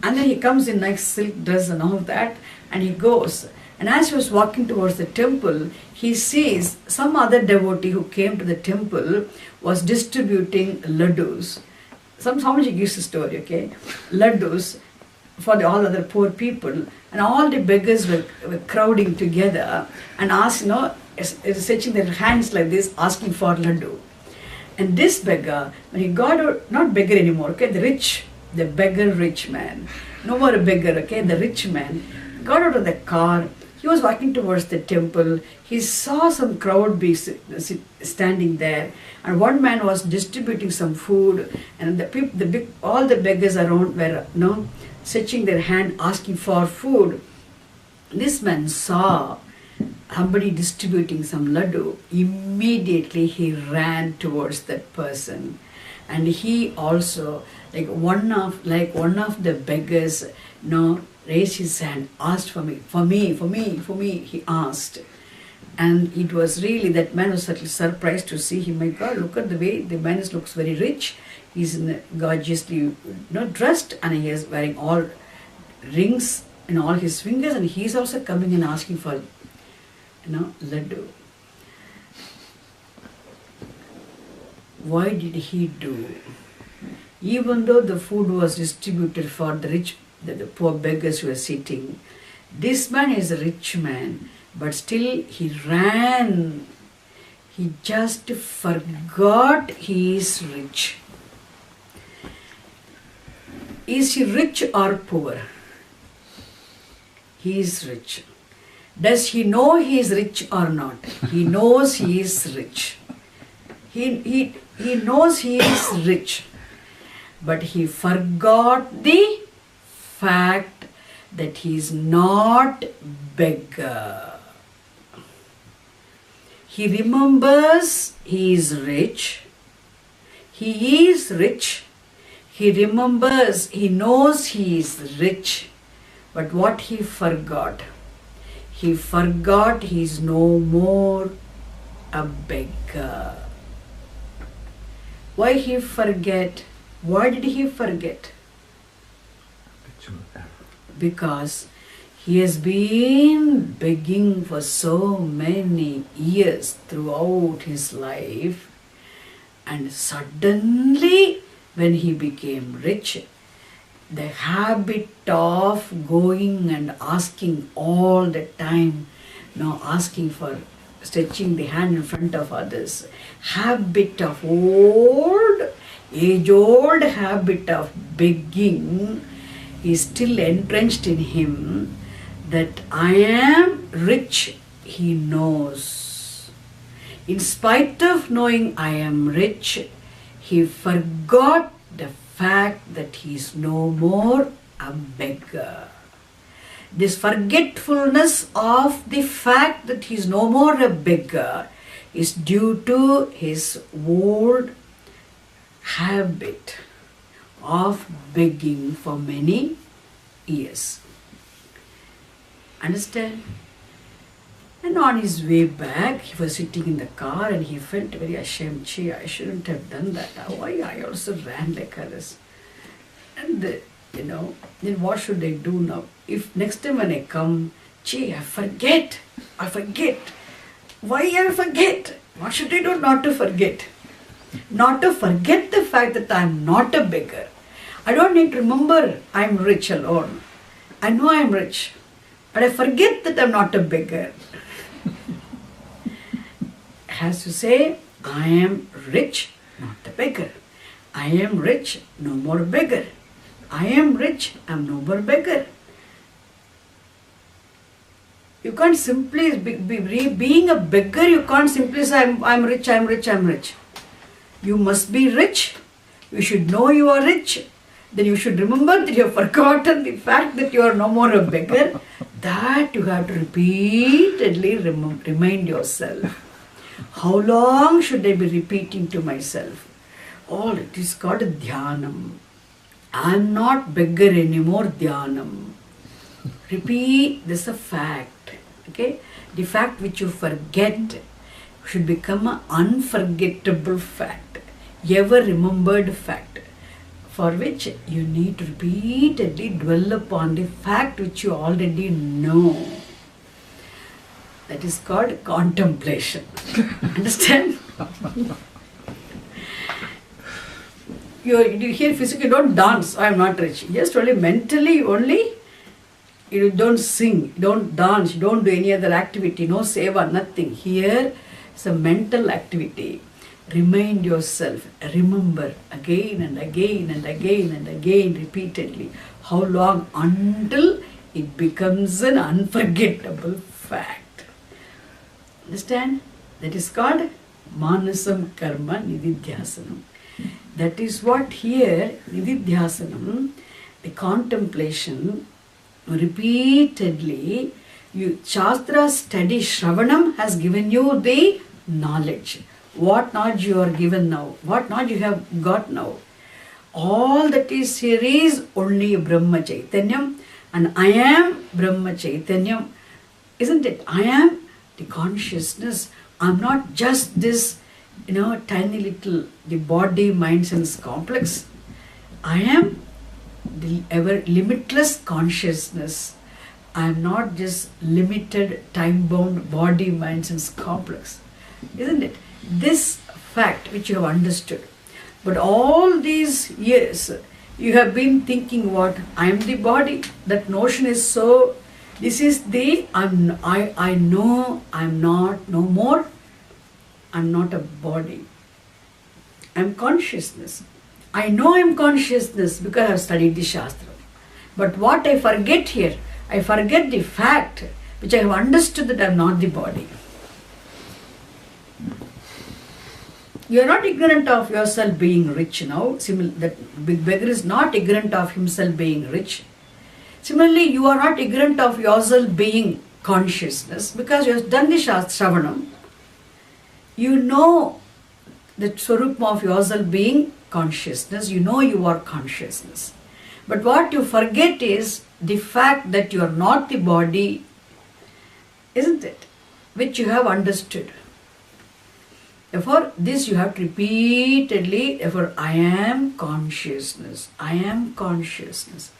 And then he comes in nice silk dress and all that, and he goes. And as he was walking towards the temple, he sees some other devotee who came to the temple was distributing laddus. How he gives the story, okay? Laddus for all other poor people. And all the beggars were crowding together and stretching their hands like this, asking for laddu. And this beggar, when he got out, not beggar anymore, okay? The beggar rich man. No more a beggar, okay? The rich man got out of the car. He was walking towards the temple. He saw some crowd standing there, and one man was distributing some food, and all the beggars around were stretching their hand asking for food. This man saw somebody distributing some laddu. Immediately he ran towards that person, and he also, one of the beggars, raised his hand, asked for me, he asked. And it was really, that man was certainly surprised to see him. My God, look at the way the man looks very rich. He's gorgeously dressed, and he is wearing all rings in all his fingers, and he's also coming and asking for laddu. Why did he do? Even though the food was distributed for the poor beggars who were sitting, this man is a rich man, but still he ran. He just forgot he is rich. Is he rich or poor? He is rich. Does he know he is rich or not? He knows he is rich. He knows he is rich. But he forgot the fact that he is not beggar. He remembers he is rich. He is rich. He remembers, he knows he is rich. But what he forgot? He forgot he is no more a beggar. Why he forget? Why did he forget? Because he has been begging for so many years throughout his life, and suddenly when he became rich, the habit of going and asking all the time, asking for, stretching the hand in front of others, age-old habit of begging is still entrenched in him. That I am rich, he knows. In spite of knowing I am rich, he forgot the fact that he is no more a beggar. This forgetfulness of the fact that he is no more a beggar is due to his old habit of begging for many years. Understand? And on his way back, he was sitting in the car and he felt very ashamed. Gee, I shouldn't have done that. Why I also ran like this? And then what should I do now? If next time when I come, gee, I forget. Why I forget? What should I do not to forget? Not to forget the fact that I am not a beggar. I don't need to remember I am rich alone. I know I am rich, but I forget that I am not a beggar. Has to say, I am rich, not a beggar. I am rich, no more beggar. I am rich, I am no more beggar. You can't simply, being a beggar, you can't simply say, I'm rich, I'm rich, I'm rich. You must be rich. You should know you are rich. Then you should remember that you have forgotten the fact that you are no more a beggar. That you have to repeatedly remind yourself. How long should I be repeating to myself? Oh, it is called dhyanam. I am not beggar anymore, dhyanam. Repeat, this is a fact. Okay? The fact which you forget should become an unforgettable fact, ever remembered fact, for which you need to repeatedly dwell upon the fact which you already know. That is called contemplation. Understand? You hear physically, don't dance, I am not rich. Just only mentally, you don't sing, don't dance, don't do any other activity, no seva, nothing. Here it's a mental activity. Remind yourself, remember again and again and again and again repeatedly. How long? Until it becomes an unforgettable fact. Understand? That is called Manasam Karma Nididhyasanam. That is what here, Nididhyasanam, the contemplation, repeatedly, Shastra study, Shravanam has given you the knowledge. What knowledge you are given now? What knowledge you have got now? All that is here is only Brahma Chaitanyam, and I am Brahma Chaitanyam. Isn't it? I am the consciousness. I am not just this, tiny little, the body, mind, sense complex. I am the ever limitless consciousness. I am not just limited, time-bound body, mind, sense complex. Isn't it? This fact which you have understood. But all these years, you have been thinking what? I am the body. That notion is so, this is the, I know I am not, no more. I am not a body. I am consciousness. I know I am consciousness because I have studied the Shastra. But what I forget here, I forget the fact which I have understood that I am not the body. You are not ignorant of yourself being rich now. That big beggar is not ignorant of himself being rich. Similarly, you are not ignorant of yourself being consciousness because you have done the Shravanam. You know the Swarupa of yourself being consciousness. You know you are consciousness. But what you forget is the fact that you are not the body, isn't it? Which you have understood. Therefore, this you have to repeatedly, therefore, I am consciousness. I am consciousness.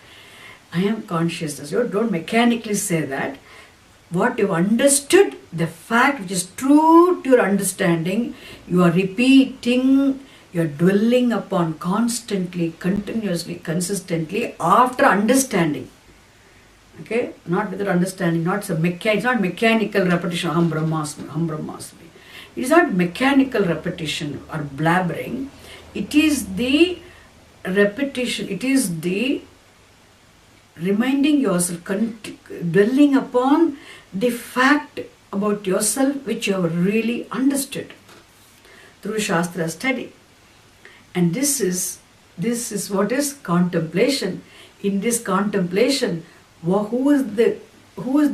I am consciousness. You don't mechanically say that. What you understood, the fact which is true to your understanding, you are repeating, you are dwelling upon constantly, continuously, consistently after understanding. Okay? Not without understanding, it's not mechanical repetition, Aham Brahmasmi, Aham Brahmasmi. It is not mechanical repetition or blabbering. It is the repetition, it is the reminding yourself, dwelling upon the fact about yourself which you have really understood through Shastra study. And this is what is contemplation. In this contemplation, who is the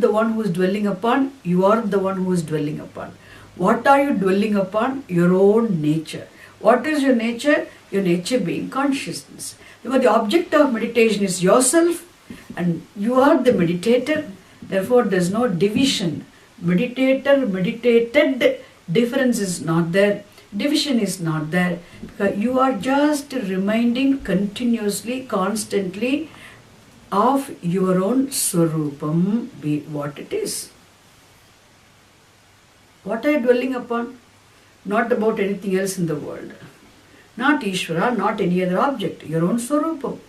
one who is dwelling upon? You are the one who is dwelling upon. What are you dwelling upon? Your own nature. What is your nature? Your nature being consciousness. Because the object of meditation is yourself and you are the meditator. Therefore, there is no division meditator, meditated, difference is not there, division is not there, because you are just reminding continuously, constantly of your own Swarupam, be what it is. What are you dwelling upon? Not about anything else in the world. Not Ishvara, not any other object, your own Swarupam.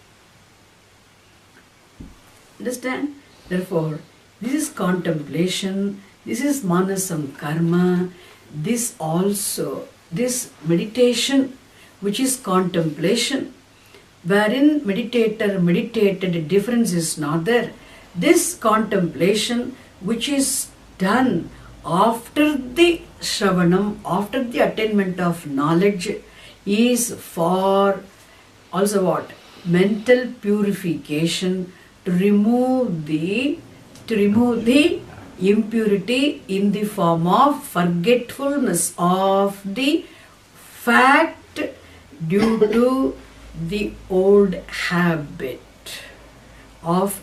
Understand? Therefore, this is contemplation, this is manasam karma, this also, this meditation which is contemplation, wherein meditator, meditated, difference is not there. This contemplation which is done after the Shravanam, after the attainment of knowledge, is for also what? Mental purification, to remove the impurity in the form of forgetfulness of the fact due to the old habit of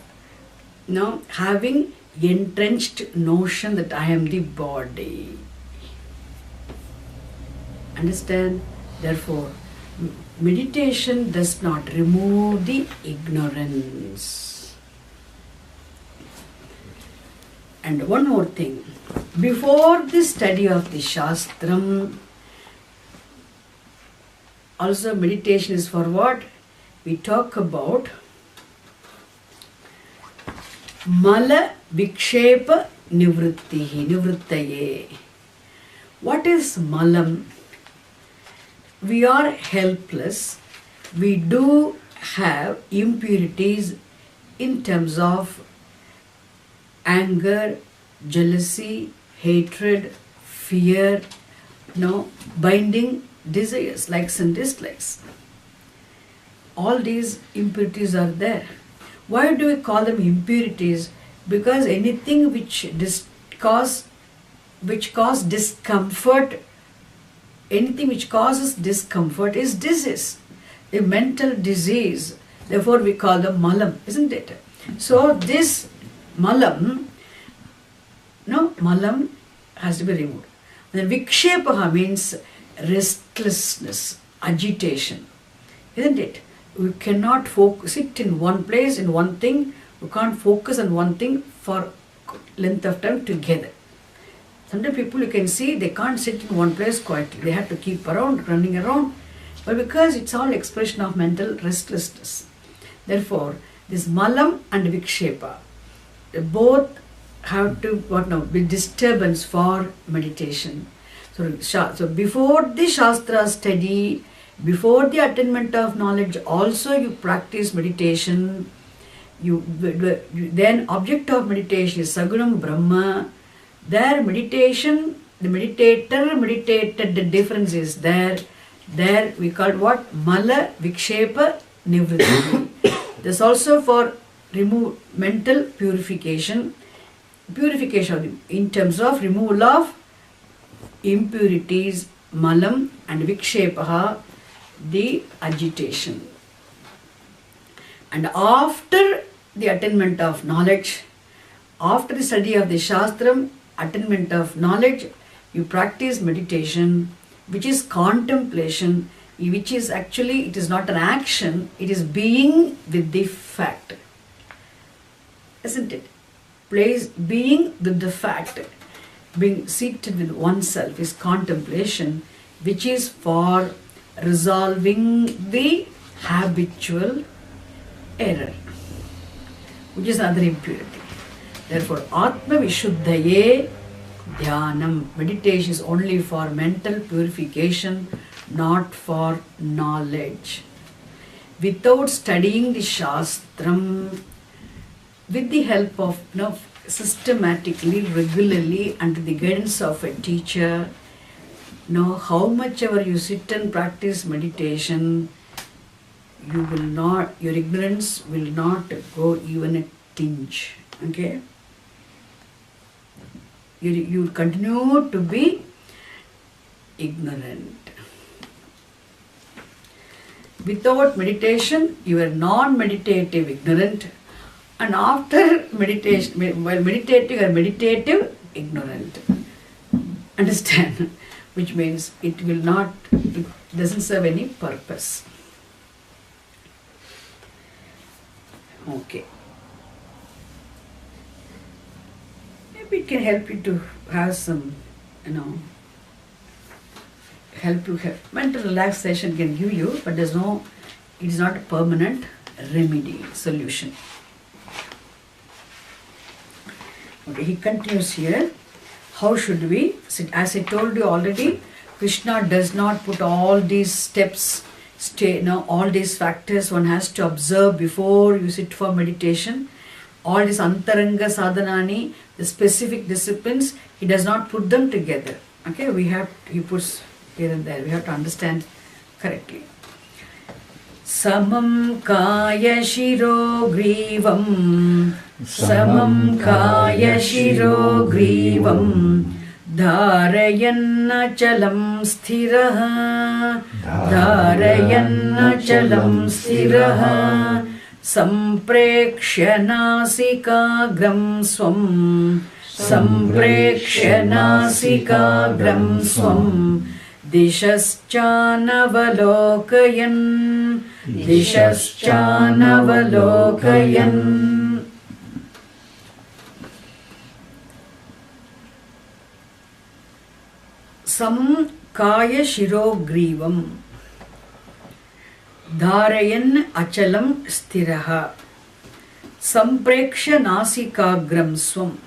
having entrenched notion that I am the body. Understand? Therefore, meditation does not remove the ignorance. And one more thing, before the study of the Shastram, also meditation is for what? We talk about Mala Vikshepa Nivrittaye. What is Malam? We are helpless. We do have impurities in terms of anger, jealousy, hatred, fear, binding desires, likes and dislikes. All these impurities are there. Why do we call them impurities? Because anything which cause discomfort, anything which causes discomfort is disease, a mental disease. Therefore we call them malam, isn't it? So this malam has to be removed. Then vikshepaha means restlessness, agitation, isn't it? We cannot sit in one place, in one thing. We can't focus on one thing for length of time together. Sometimes people you can see, they can't sit in one place quietly. They have to keep running around. But because it's all expression of mental restlessness. Therefore, this malam and vikshepa, both have to be disturbance for meditation. So before the Shastra study, before the attainment of knowledge, also you practice meditation. Then object of meditation is Sagunam Brahma. There meditation, the meditator, meditated, the difference is there. There we call what? Mala Vikshepa Nivritti. This also for remove mental purification in terms of removal of impurities, malam and vikshepaha, the agitation. And after the attainment of knowledge, after the study of the Shastram, attainment of knowledge, you practice meditation, which is contemplation, which is actually, it is not an action, it is being with the fact. Isn't it? Being with the fact, being seated with oneself is contemplation, which is for resolving the habitual error, which is another impurity. Therefore, Atma Vishuddhaye Dhyanam, meditation is only for mental purification, not for knowledge. Without studying the Shastram, with the help of systematically, regularly, under the guidance of a teacher, how much ever you sit and practice meditation, your ignorance will not go even a tinge. Okay? You continue to be ignorant. Without meditation, you are non-meditative ignorant. And after meditation, while meditating or meditative, ignorant. Understand? Which means it doesn't serve any purpose. Okay. Maybe it can help you to have some, help you have mental relaxation can give you, but it is not a permanent remedy, solution. Okay, he continues here. How should we sit? As I told you already, Krishna does not put all these steps, all these factors one has to observe before you sit for meditation. All these antaranga sadhanani, the specific disciplines, he does not put them together. Okay, he puts here and there. We have to understand correctly. Samam kaya shiro grivam, samam kaya shiro grivam, dharayanna chalam sthiraha, dharayanna chalam sthiraha, samprekshya nasikagram swam, samprekshya nasikagram swam, dishaschanavalokayan, dishaschanavalokayan. Sam kaya shiro grivam, dharayan achalam sthiraha, sampreksha nasikagram swam,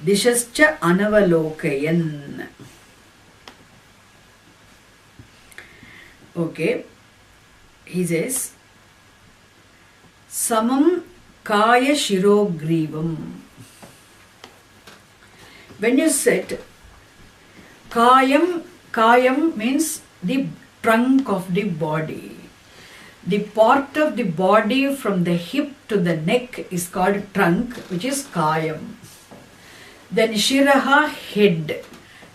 dishascha anavalokayan. Okay, he says, samam kaya shiro grivam. When you sit, kayam means the trunk of the body. The part of the body from the hip to the neck is called trunk, which is kayam. Then shiraha, head,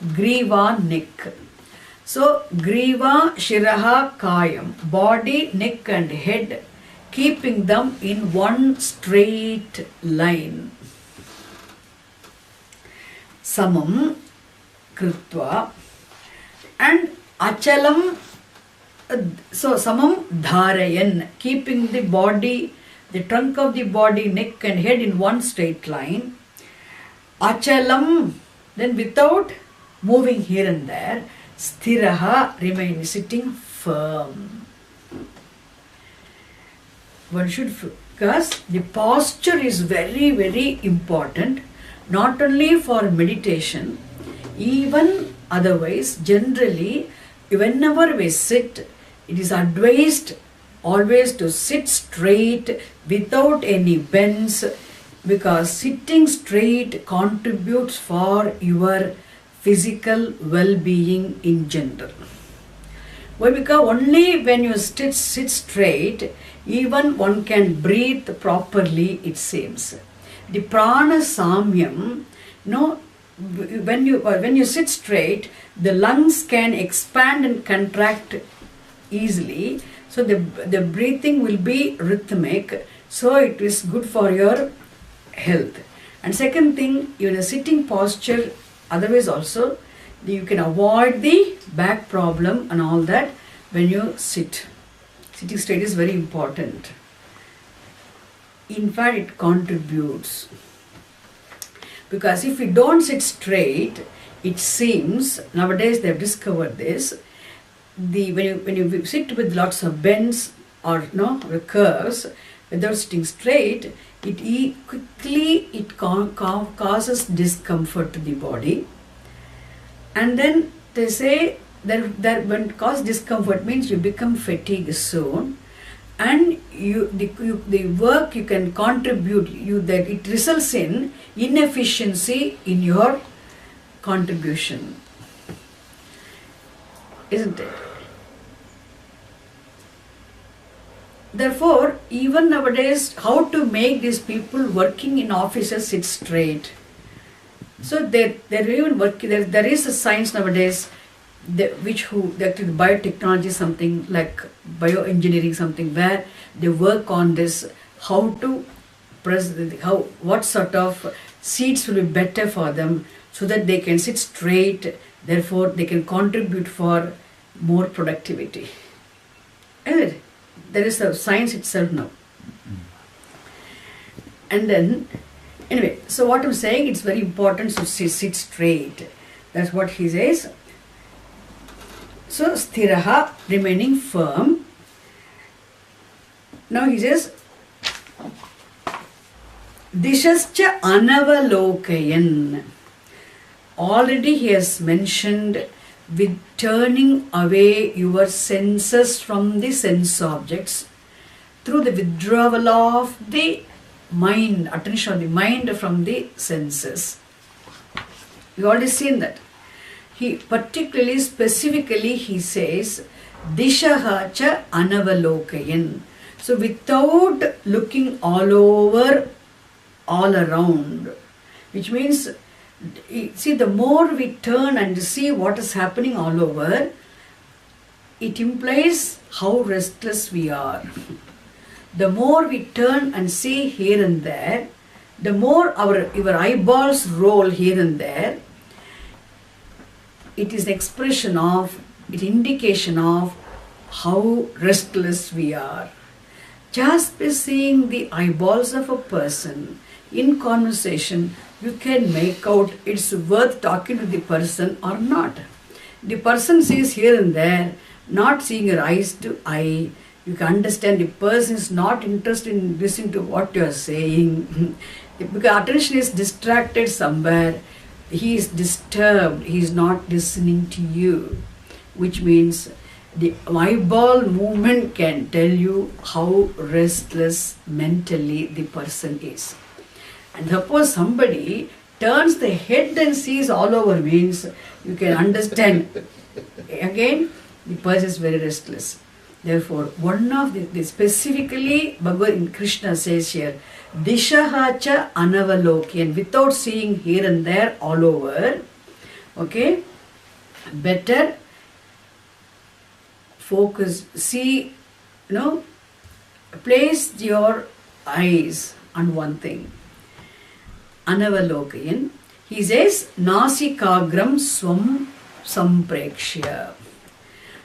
griva, neck. So, griva, shiraha, kayam, body, neck and head, keeping them in one straight line. Samam, krutva, and achalam, so samam dharayan, keeping the body, the trunk of the body, neck and head in one straight line. Achalam, then without moving here and there. Sthiraha, remain sitting firm. One should, because the posture is very, very important, not only for meditation, even otherwise, generally, whenever we sit, it is advised always to sit straight without any bends, because sitting straight contributes for your physical well-being in general. Why? Because only when you sit straight, even one can breathe properly, it seems. The prana samyam, when you sit straight, the lungs can expand and contract easily, so the breathing will be rhythmic, so it is good for your health. And second thing, in a sitting posture, otherwise also, you can avoid the back problem and all that when you sit. Sitting straight is very important. In fact, it contributes. Because if you don't sit straight, it seems, nowadays they have discovered this, when you sit with lots of bends or curves, without sitting straight, it quickly causes discomfort to the body. And then they say that when it causes discomfort means you become fatigued soon, and the work you can contribute, that it results in inefficiency in your contribution, isn't it? Therefore, even nowadays, how to make these people working in offices sit straight? So they're even working. There is a science nowadays, that biotechnology, something like bioengineering, something where they work on this, how to what sort of seats will be better for them, so that they can sit straight, therefore they can contribute for more productivity. Isn't it? There is the science itself now. And then, anyway, so what I'm saying, it's very important to sit straight. That's what he says. So, sthiraha, remaining firm. Now he says, dishascha anavalokayan. Already he has mentioned with turning away your senses from the sense objects through the withdrawal of the mind, attention of the mind from the senses. We already seen that. He particularly, specifically, he says, dishaha cha anavalokayan. So without looking all over, all around, which means, see, the more we turn and see what is happening all over, it implies how restless we are. The more we turn and see here and there, the more our eyeballs roll here and there, it is expression of, it indication of how restless we are. Just by seeing the eyeballs of a person in conversation, you can make out it's worth talking to the person or not. The person sees here and there, not seeing your eyes to eye. You can understand the person is not interested in listening to what you are saying. Because attention is distracted somewhere. He is disturbed. He is not listening to you. Which means the eyeball movement can tell you how restless mentally the person is. And suppose somebody turns the head and sees all over, means you can understand. Again, the person is very restless. Therefore, one of the specifically Bhagavad Krishna says here, dishaha cha anavalokayan, without seeing here and there all over. Okay, better focus, see, place your eyes on one thing. Anavalokayan. He says, nasikagram swam samprekshya.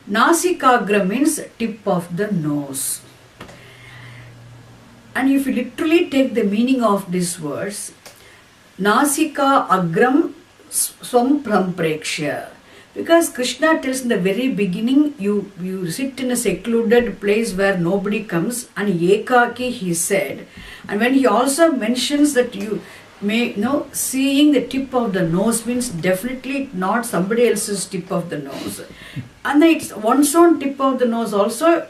Nasikagram means tip of the nose. And if you literally take the meaning of these words, nasika agram swam samprekshya. Because Krishna tells in the very beginning, you sit in a secluded place where nobody comes, and ekaki he said. And when he also mentions that you may seeing the tip of the nose means definitely not somebody else's tip of the nose. And then it's one's own tip of the nose also.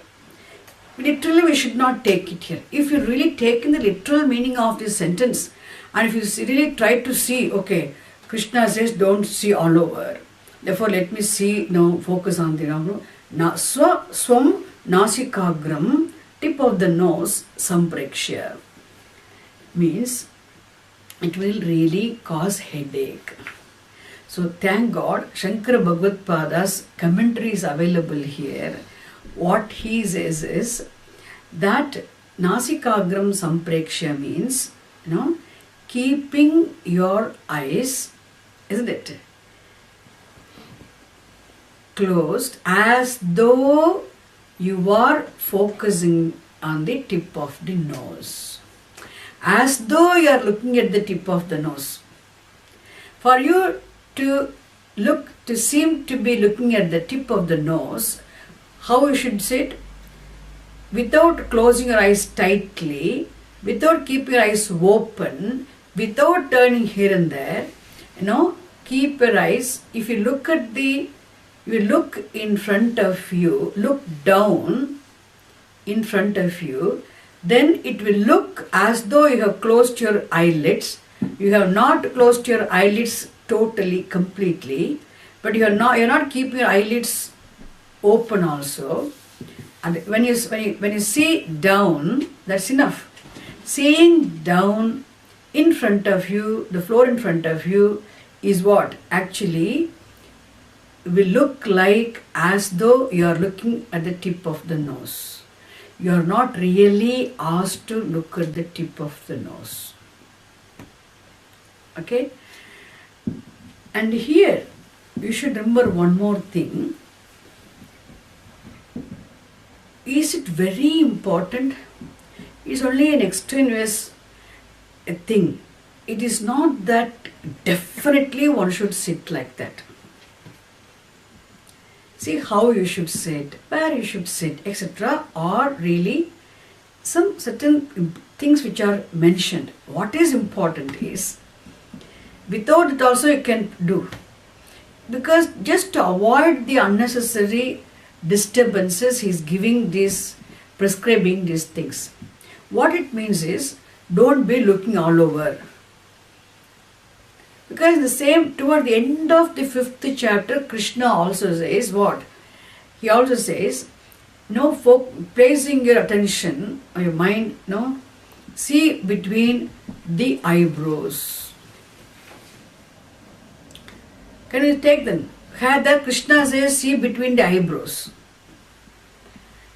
Literally we should not take it here. If you really take in the literal meaning of this sentence, and if you really try to see, okay, Krishna says don't see all over. Therefore let me see, focus on the swam nasikagram, tip of the nose, samprekshya. Means it will really cause headache. So thank God, Shankara Bhagavad Pada's commentary is available here. What he says is that nasikagram samprekshya means, keeping your eyes, isn't it, closed as though you are focusing on the tip of the nose. As though you are looking at the tip of the nose. For you to seem to be looking at the tip of the nose, how you should sit? Without closing your eyes tightly, without keeping your eyes open, without turning here and there, keep your eyes. If you look in front of you, look down in front of you, then it will look as though you have closed your eyelids. You have not closed your eyelids totally, completely, but you're not keeping your eyelids open also. And when you see down, that's enough. Seeing down in front of you, the floor in front of you, is what actually will look like as though you are looking at the tip of the nose. You are not really asked to look at the tip of the nose. Okay? And here you should remember one more thing. Is it very important? It's only an extraneous thing. It is not that definitely one should sit like that. See how you should sit, where you should sit, etc. are really some certain things which are mentioned. What is important is, without it also you can do. Because just to avoid the unnecessary disturbances, he is giving this, prescribing these things. What it means is, don't be looking all over. Because the same, toward the end of the 5th chapter, Krishna also says what? He also says, no, placing your attention or your mind, no, see between the eyebrows. Can you take them? Here Krishna says, see between the eyebrows.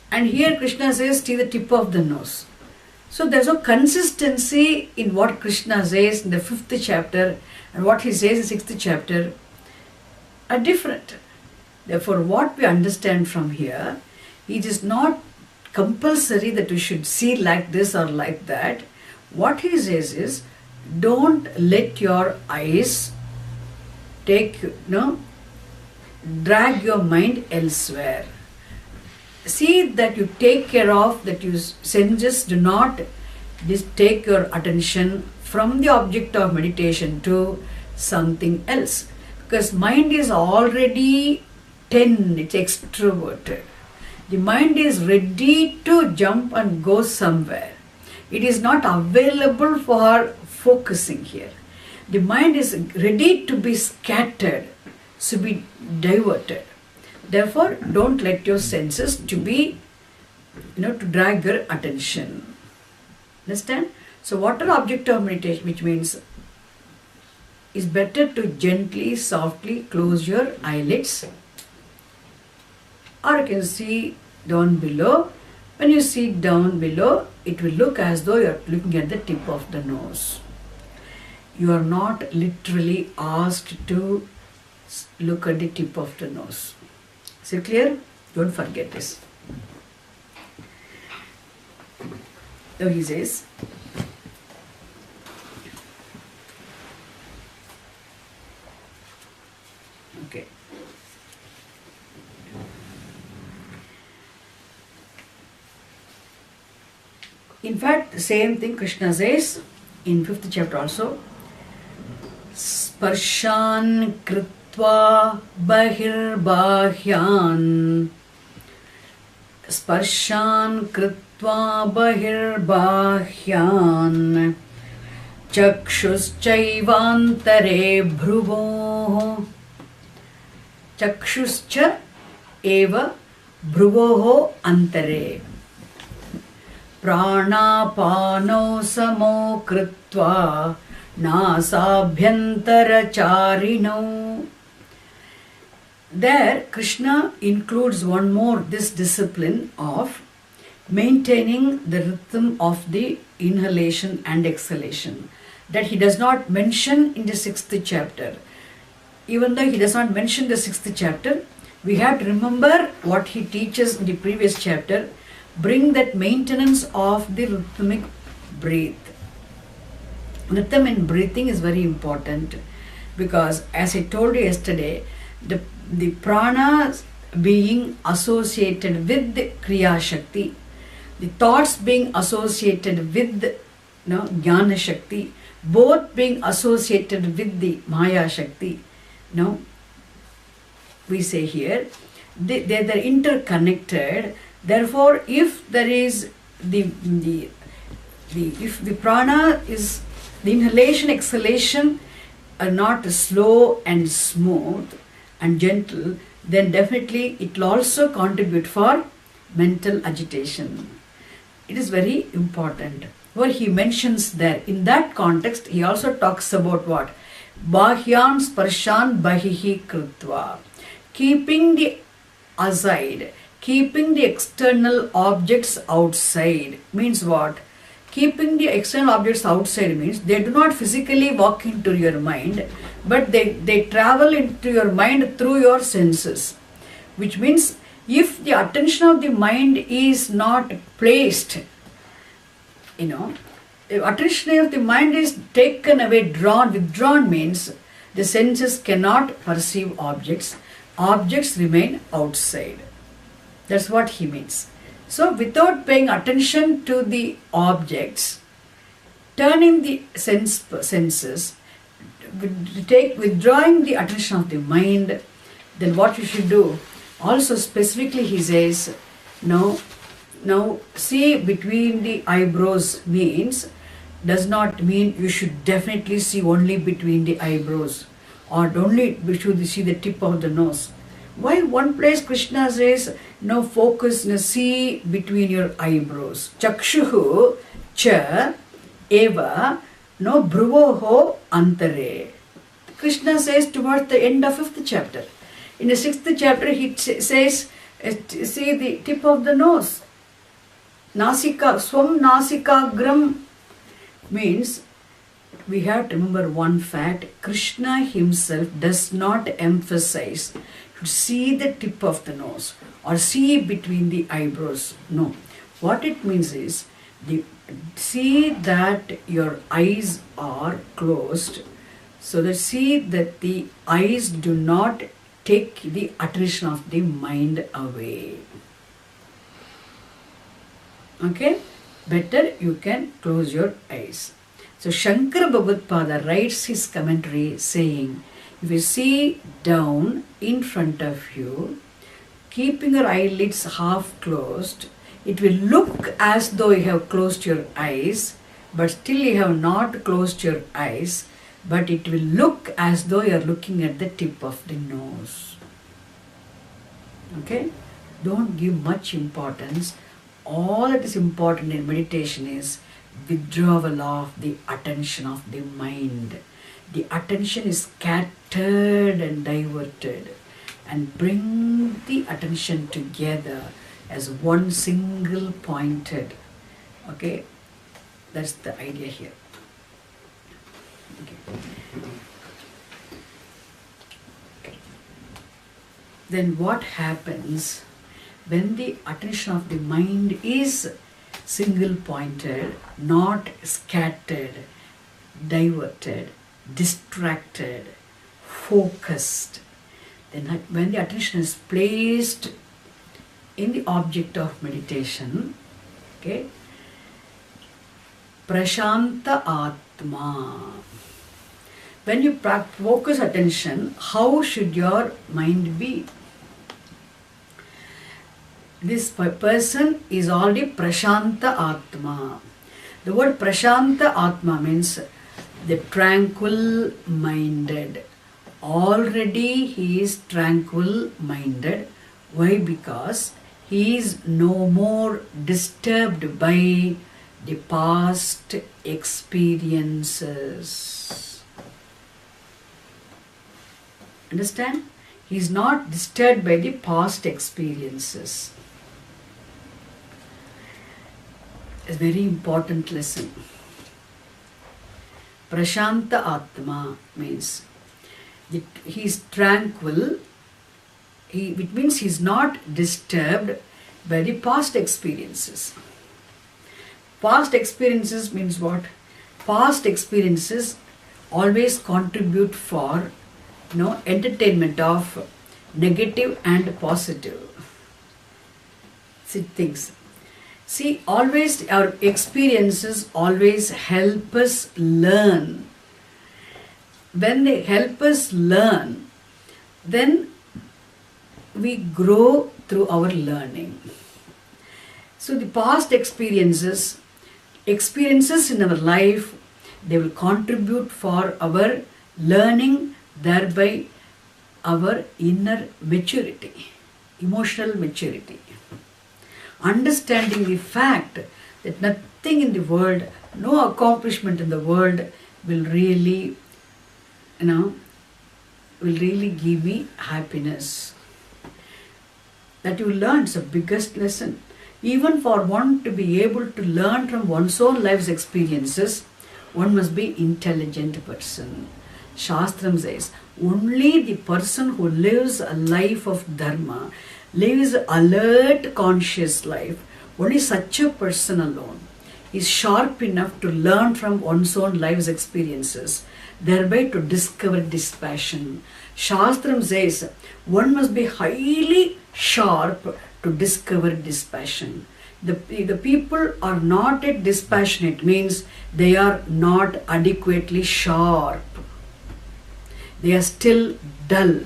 And here Krishna says, see the tip of the nose. So there's no consistency in what Krishna says in the 5th chapter and what he says in 6th chapter are different. Therefore, what we understand from here, it is not compulsory that we should see like this or like that. What he says is, don't let your eyes drag your mind elsewhere. See that you take care of, that your senses do not take your attention from the object of meditation to something else. Because mind is already 10, it's extroverted. The mind is ready to jump and go somewhere. It is not available for focusing here. The mind is ready to be scattered, to be diverted. Therefore, don't let your senses to be, to drag your attention. Understand? So, what are object of meditation, which means it's better to gently, softly close your eyelids. Or you can see down below. When you see down below, it will look as though you are looking at the tip of the nose. You are not literally asked to look at the tip of the nose. Is it clear? Don't forget this. Now he says, okay. In fact, the same thing Krishna says in 5th chapter also. Sparshan kritva bahirbahyan. Sparshan kritva bahirbahyan. Chakshuschayvantare bhruvoh. Chakshuscha eva bhruvoh antare. Pranapano samo kritva nasabhyantaracharino. There Krishna includes one more, this discipline of maintaining the rhythm of the inhalation and exhalation, that he does not mention in the 6th chapter. Even though he does not mention the 6th chapter, we have to remember what he teaches in the previous chapter. Bring that maintenance of the rhythmic breath. Rhythm in breathing is very important, because as I told you yesterday, the prana being associated with the Kriya Shakti, the thoughts being associated with the Jnana Shakti, both being associated with the Maya Shakti. We say here, they're interconnected. Therefore, if there is if the prana is, the inhalation, exhalation are not slow and smooth and gentle, then definitely it will also contribute for mental agitation. It is very important. Where he mentions there, in that context, he also talks about what? Bahyan sparshan bahihi krutva. Keeping the aside, keeping the external objects outside means what? Keeping the external objects outside means they do not physically walk into your mind, but they travel into your mind through your senses. Which means if the attention of the mind is not placed, the attention of the mind is taken away, withdrawn means the senses cannot perceive objects. Objects remain outside. That's what he means. So without paying attention to the objects, turning the senses, withdrawing the attention of the mind, then what you should do? Also specifically he says, now see between the eyebrows does not mean you should definitely see only between the eyebrows or only should see the tip of the nose. Why one place Krishna says, focus, see between your eyebrows. Chakshuhu cha eva bhruvoho antare. Krishna says towards the end of 5th chapter. In the 6th chapter he says, see the tip of the nose. Nasika, swam nasikagram means we have to remember one fact. Krishna himself does not emphasize to see the tip of the nose or see between the eyebrows. No. What it means is, see that your eyes are closed, so that see that the eyes do not take the attention of the mind away. Okay? Better you can close your eyes. So Shankara Bhagavad writes his commentary saying, if you see down in front of you, keeping your eyelids half closed, it will look as though you have closed your eyes, but still you have not closed your eyes, but it will look as though you are looking at the tip of the nose. Okay? Don't give much importance. All that is important in meditation is withdrawal of the attention of the mind. The attention is scattered and diverted, and bring the attention together as one single pointed. Okay? That's the idea here. Okay. Then what happens when the attention of the mind is single pointed, not scattered, diverted, distracted, focused? Then when the attention is placed in the object of meditation, okay, prashanta atma. When you focus attention, how should your mind be? This person is already prashanta atma. The word prashanta atma means the tranquil minded. Already he is tranquil minded. Why? Because he is no more disturbed by the past experiences. Understand? He is not disturbed by the past experiences. A very important lesson. Prashanta Atma means that he is tranquil. It means he is not disturbed by the past experiences. Past experiences means what? Past experiences always contribute for entertainment of negative and positive things. See, always our experiences always help us learn. When they help us learn, then we grow through our learning. So the past experiences in our life, they will contribute for our learning, thereby our inner maturity, emotional maturity. Understanding the fact that nothing in the world, no accomplishment in the world will really, will really give me happiness. That you learn is the biggest lesson. Even for one to be able to learn from one's own life's experiences, one must be intelligent person. Shastram says, only the person who lives a life of dharma, lives alert, conscious life, only such a person alone is sharp enough to learn from one's own life's experiences, thereby to discover dispassion. Shastram says, one must be highly sharp to discover dispassion. The people are not yet dispassionate, means they are not adequately sharp. They are still dull.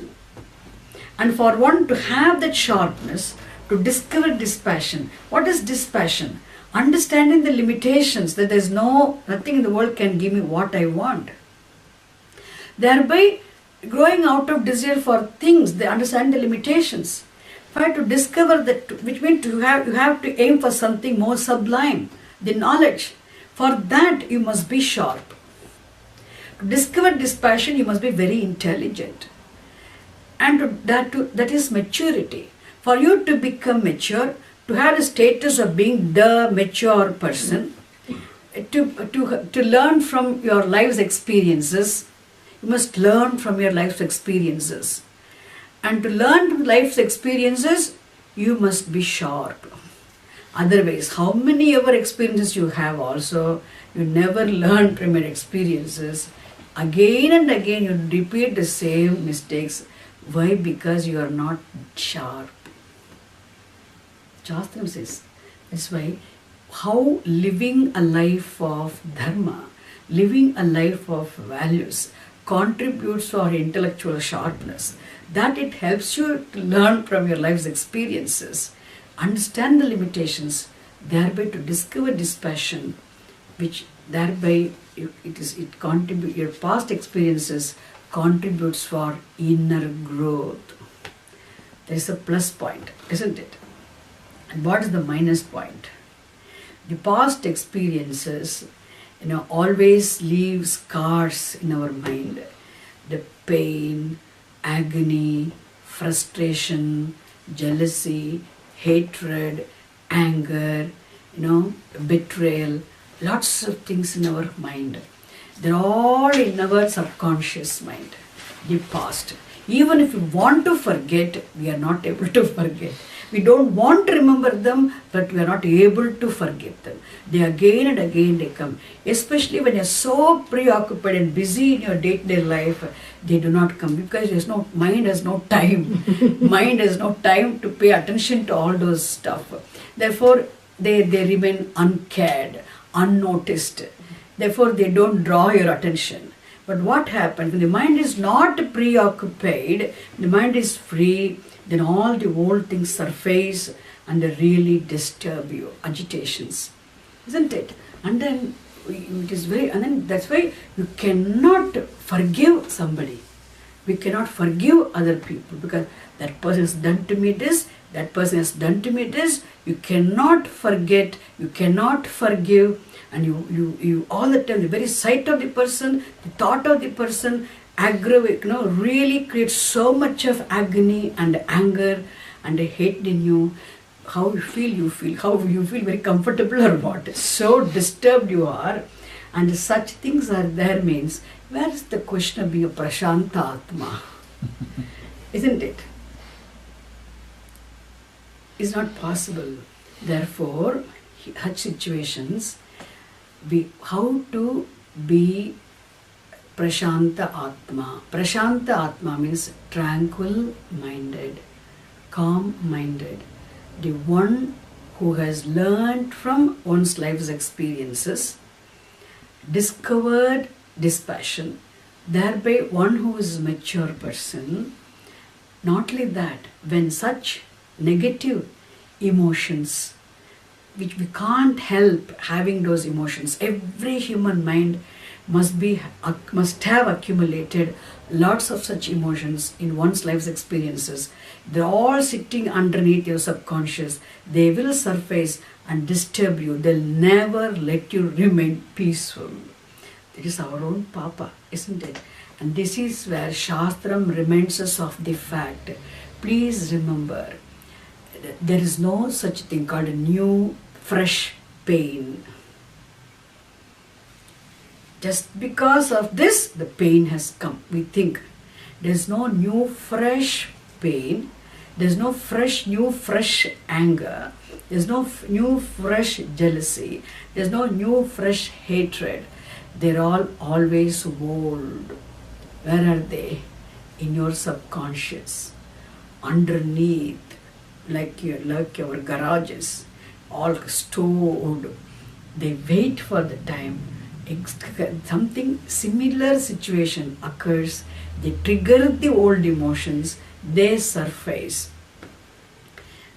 And for one to have that sharpness, to discover dispassion. What is dispassion? Understanding the limitations, that there is nothing in the world can give me what I want. Thereby, growing out of desire for things, they understand the limitations. Try to discover that, which means you have to aim for something more sublime, the knowledge. For that, you must be sharp. To discover dispassion, you must be very intelligent. And that is maturity. For you to become mature, to have the status of being the mature person, to learn from your life's experiences, you must learn from your life's experiences. And to learn from life's experiences, you must be sharp. Otherwise, how many ever experiences you have also, you never learn from your experiences. Again and again you repeat the same mistakes. Why? Because you are not sharp. Shastram says, that's why how living a life of dharma, living a life of values contributes to our intellectual sharpness. That it helps you to learn from your life's experiences, understand the limitations, thereby to discover dispassion, which thereby your past experiences contributes for inner growth. There is a plus point, isn't it? And what is the minus point? The past experiences, always leave scars in our mind. The pain, agony, frustration, jealousy, hatred, anger, betrayal, lots of things in our mind. They're all in our subconscious mind, the past. Even if we want to forget, we are not able to forget. We don't want to remember them, but we are not able to forget them. They again and again they come. Especially when you're so preoccupied and busy in your day-to-day life, they do not come because mind has no time. Mind has no time to pay attention to all those stuff. Therefore, they remain uncared, unnoticed. Therefore, they don't draw your attention. But what happens when the mind is not preoccupied, the mind is free, then all the old things surface and they really disturb you, agitations, isn't it? And then that's why you cannot forgive somebody. We cannot forgive other people because that person has done to me this, that person has done to me this. You cannot forget, you cannot forgive, and you all the time, the very sight of the person, the thought of the person aggravate, really creates so much of agony and anger and hate in you. How you feel, how you feel very comfortable or what. So disturbed you are, and such things are there means, where is the question of being a prashanta atma? Isn't it? It's not possible. Therefore, such situations, how to be Prashanta Atma. Prashanta Atma means tranquil minded, calm minded. The one who has learned from one's life's experiences, discovered dispassion, thereby one who is a mature person. Not only that, when such negative emotions, which we can't help having those emotions, every human mind must have accumulated lots of such emotions in one's life's experiences. They're all sitting underneath your subconscious. They will surface and disturb you. They'll never let you remain peaceful. It is our own papa, isn't it? And this is where Shastram reminds us of the fact. Please remember, there is no such thing called a new, fresh pain. Just because of this, the pain has come. We think there's no new, fresh pain. There's no new, fresh anger. There's no new, fresh jealousy. There's no new, fresh hatred. They're all always old. Where are they? In your subconscious, underneath, like your garages, all stored. They wait for the time something similar situation occurs. They trigger the old emotions. They surface,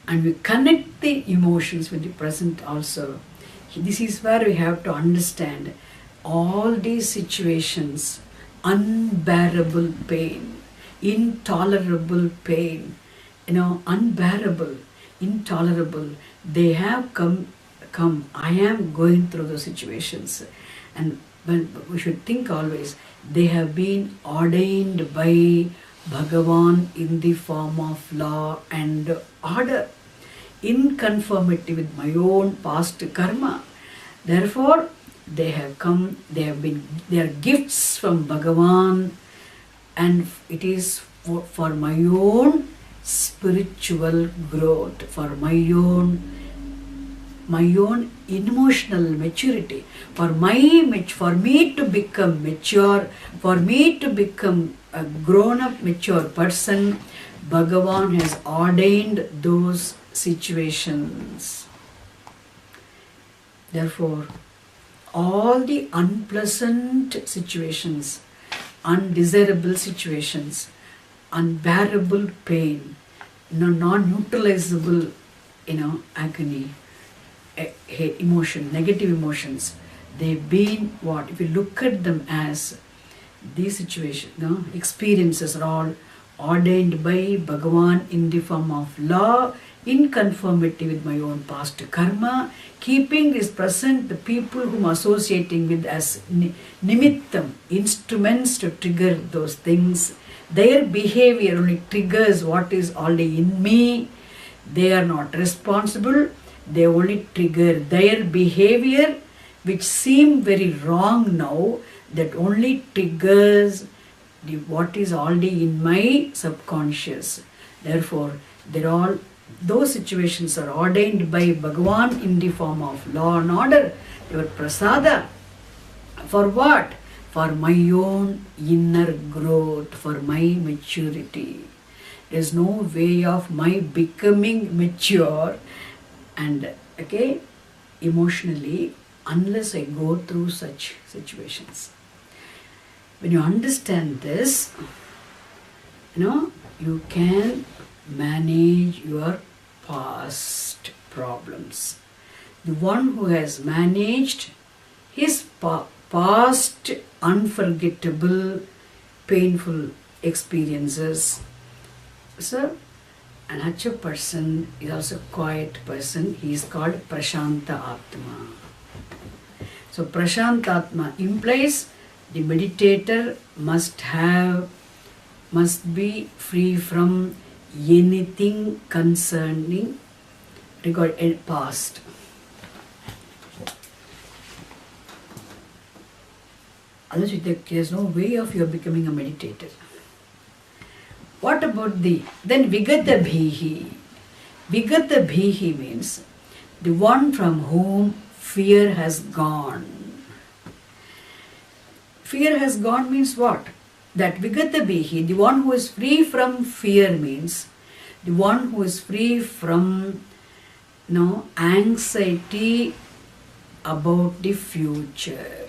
and we connect the emotions with the present also. This is where we have to understand all these situations, unbearable pain, intolerable pain, unbearable, intolerable, they have come. I am going through those situations, and we should think always, they have been ordained by Bhagavan in the form of law and order, in conformity with my own past karma. Therefore, they have come, they are gifts from Bhagavan, and it is for my own spiritual growth, for my own emotional maturity, for me to become mature, for me to become a grown-up, mature person. Bhagavan has ordained those situations. Therefore, all the unpleasant situations, undesirable situations, unbearable pain, non-neutralizable, agony, emotion, negative emotions, they've been what? If you look at them as these situations, experiences are all ordained by Bhagavan in the form of law, in conformity with my own past karma, keeping this present, the people whom associating with as nimittam, instruments to trigger those things. Their behavior only triggers what is already in me. They are not responsible. They only trigger their behavior, which seem very wrong now, that only triggers what is already in my subconscious. Therefore, those situations are ordained by Bhagavan in the form of law and order. They were prasada. For what? For my own inner growth, for my maturity. There is no way of my becoming mature and emotionally unless I go through such situations. When you understand this, you can manage your past problems. The one who has managed his past unforgettable, painful experiences, and such a person is also a quiet person. He is called Prashanta Atma. So Prashanta Atma implies the meditator must be free from anything concerning regarding past. Otherwise, there is no way of your becoming a meditator. What about then Vigata Bhihi? Vigata Bhihi means the one from whom fear has gone. Fear has gone means what? That Vigata Bhihi, the one who is free from fear, means the one who is free from anxiety about the future.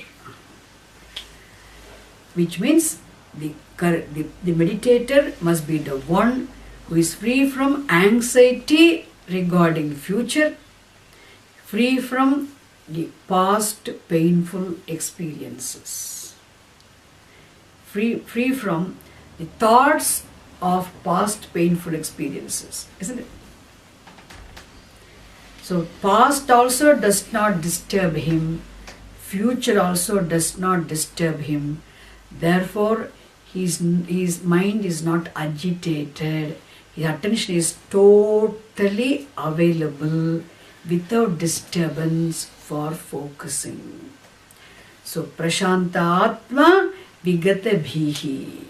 Which means the meditator must be the one who is free from anxiety regarding future, free from the past painful experiences, free from the thoughts of past painful experiences, isn't it? So past also does not disturb him, future also does not disturb him. Therefore, his mind is not agitated, His attention is totally available without disturbance for focusing. So, Prashantatma Vigata Bhihi.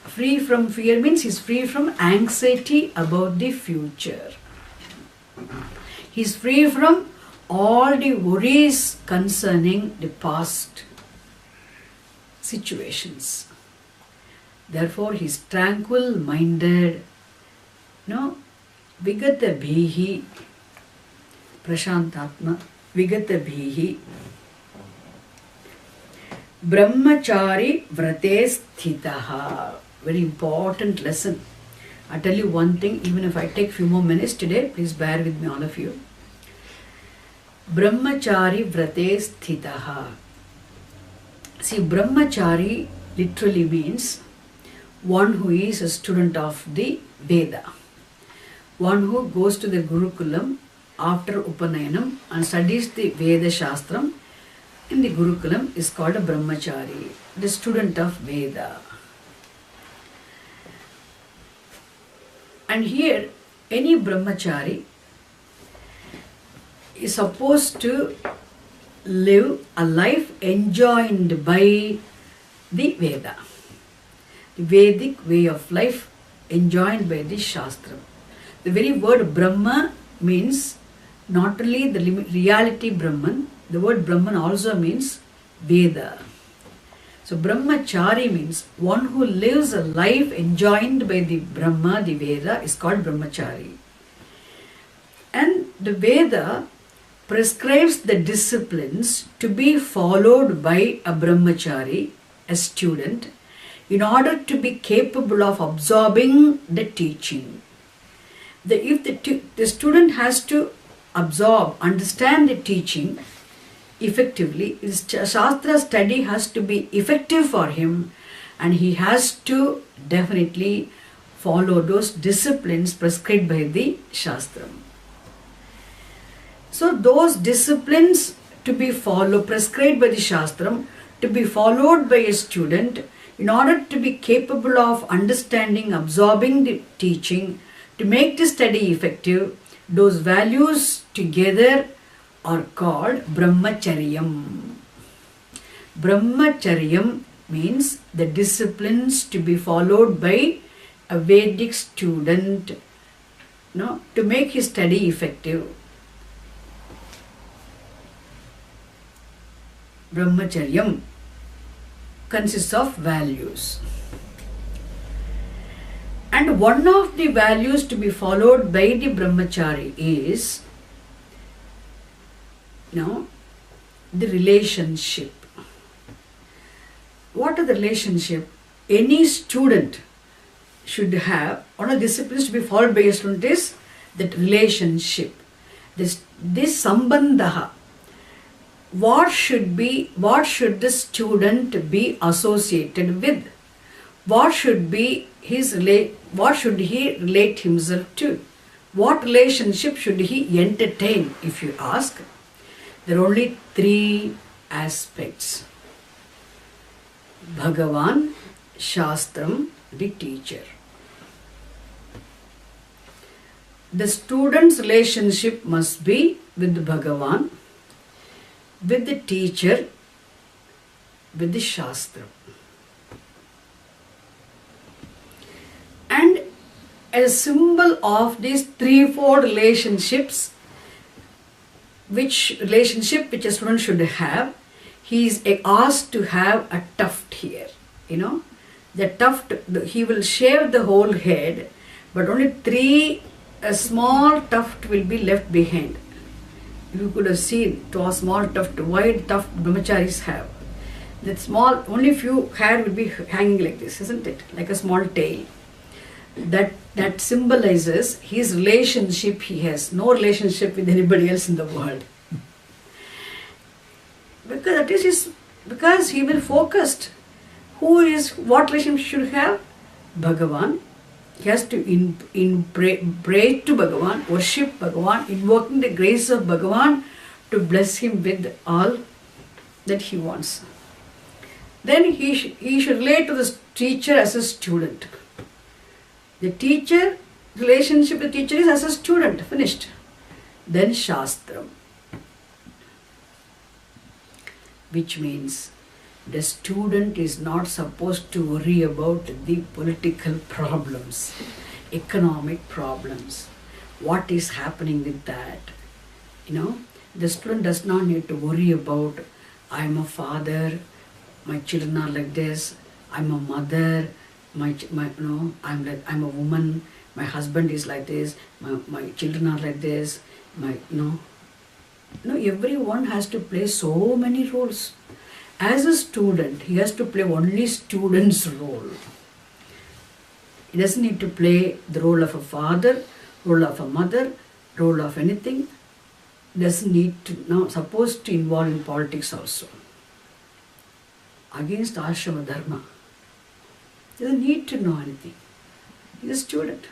Free from fear means he's free from anxiety about the future. He's free from all the worries concerning the past situations. Therefore, he is tranquil minded. No, Vigata Bhihi, Prashantatma, Vigata Bhihi. Brahmachari Vrate Sthitaha. Very important lesson. I tell you one thing, even if I take few more minutes today, please bear with me, all of you. Brahmachari Vrate Sthitaha. See, Brahmachari literally means one who is a student of the Veda. One who goes to the Gurukulam after Upanayanam and studies the Veda Shastram in the Gurukulam is called a Brahmachari, the student of Veda. And here, any Brahmachari is supposed to live a life enjoined by the Veda. The Vedic way of life enjoined by the Shastra. The very word Brahma means not only the reality Brahman, the word Brahman also means Veda. So Brahmachari means one who lives a life enjoined by the Brahma, the Veda, is called Brahmachari. And the Veda prescribes the disciplines to be followed by a Brahmachari, a student, in order to be capable of absorbing the teaching. If the student has to absorb, understand the teaching effectively, his Shastra study has to be effective for him, and he has to definitely follow those disciplines prescribed by the Shastra. So those disciplines to be followed, prescribed by the Shastram, to be followed by a student in order to be capable of understanding, absorbing the teaching, to make the study effective, those values together are called Brahmacharyam. Brahmacharyam means the disciplines to be followed by a Vedic student, to make his study effective. Brahmacharyam consists of values. And one of the values to be followed by the Brahmachari is the relationship. What is the relationship? Any student should have, one of the disciplines to be followed by a student is that relationship. This sambandha. What should the student be associated with? What should he relate himself to? What relationship should he entertain, if you ask? There are only three aspects. Bhagavan, Shastram, the teacher. The student's relationship must be with Bhagavan, with the teacher, with the Shastra. And as a symbol of these threefold relationships, which relationship which a student should have, he is asked to have a tuft here. The tuft, he will shave the whole head, but only a small tuft will be left behind. You could have seen a small tuft, wide tuft brahmacharis have. That small, only few hair will be hanging like this, isn't it? Like a small tail. That symbolizes his relationship. He has no relationship with anybody else in the world. Because he will focused. What relationship should have? Bhagavan. He has to pray to Bhagavan, worship Bhagavan, invoking the grace of Bhagavan to bless him with all that he wants. Then he should relate to the teacher as a student. The teacher, relationship with the teacher is as a student, finished. Then Shastram, which means the student is not supposed to worry about the political problems, economic problems, what is happening with that. The student does not need to worry about, I am a father, my children are like this, I'm a mother, I'm a woman, my husband is like this, my children are like this, everyone has to play so many roles. As a student, he has to play only student's role. He doesn't need to play the role of a father, role of a mother, role of anything. He doesn't need to, supposed to involve in politics also. Against ashrama dharma. He doesn't need to know anything. He's a student.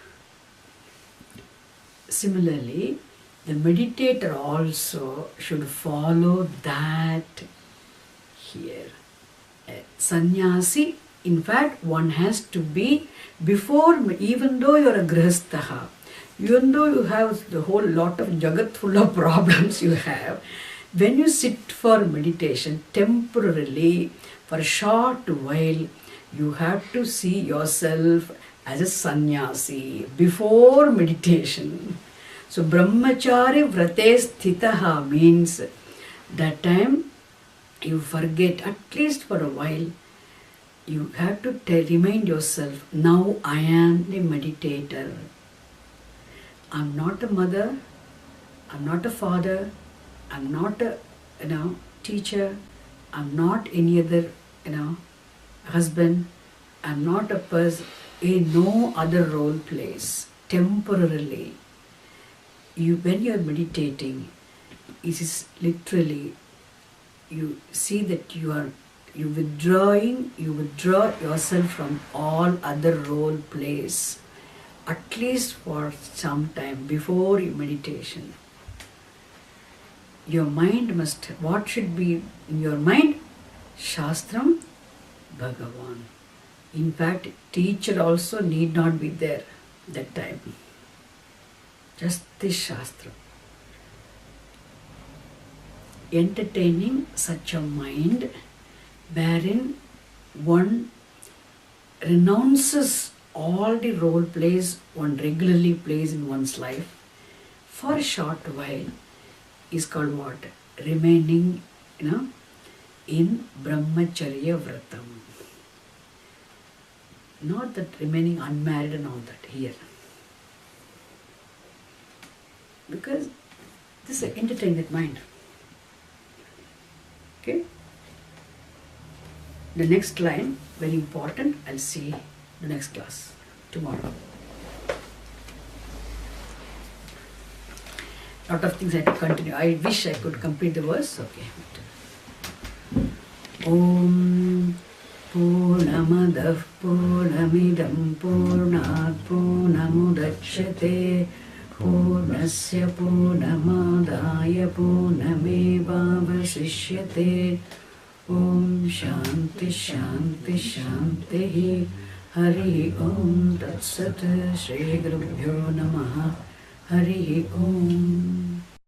Similarly, the meditator also should follow that here. A sannyasi, in fact, one has to be before, even though you are a grihastha, even though you have the whole lot of jagat full of problems you have, when you sit for meditation temporarily, for a short while, you have to see yourself as a sannyasi before meditation. So brahmachari vrate sthitaha means that time you forget, at least for a while, you have to remind yourself, now I am the meditator. I'm not a mother, I'm not a father, I'm not a teacher, I'm not any other husband, I'm not a person, no other role plays. Temporarily, when you are meditating, it is literally, you see that you withdraw yourself from all other role plays, at least for some time before your meditation. Your mind what should be in your mind? Shastram, Bhagavan. In fact, teacher also need not be there that time. Just this Shastra. Entertaining such a mind wherein one renounces all the role plays one regularly plays in one's life for a short while is called what? Remaining, in Brahmacharya Vratam. Not that remaining unmarried and all that here. Because this is entertain that mind. Okay? The next line, very important, I'll see the next class tomorrow. Lot of things I have to continue. I wish I could complete the verse. Okay. Om Purnamadah Purnamidam Purnat Purnamudachyate Purnasya Purnamadaya Purnamevavasishyate. Om Shanti Shanti Shanti Hari Om Tat Sat Shri Gurubhyo Namaha Hari Om.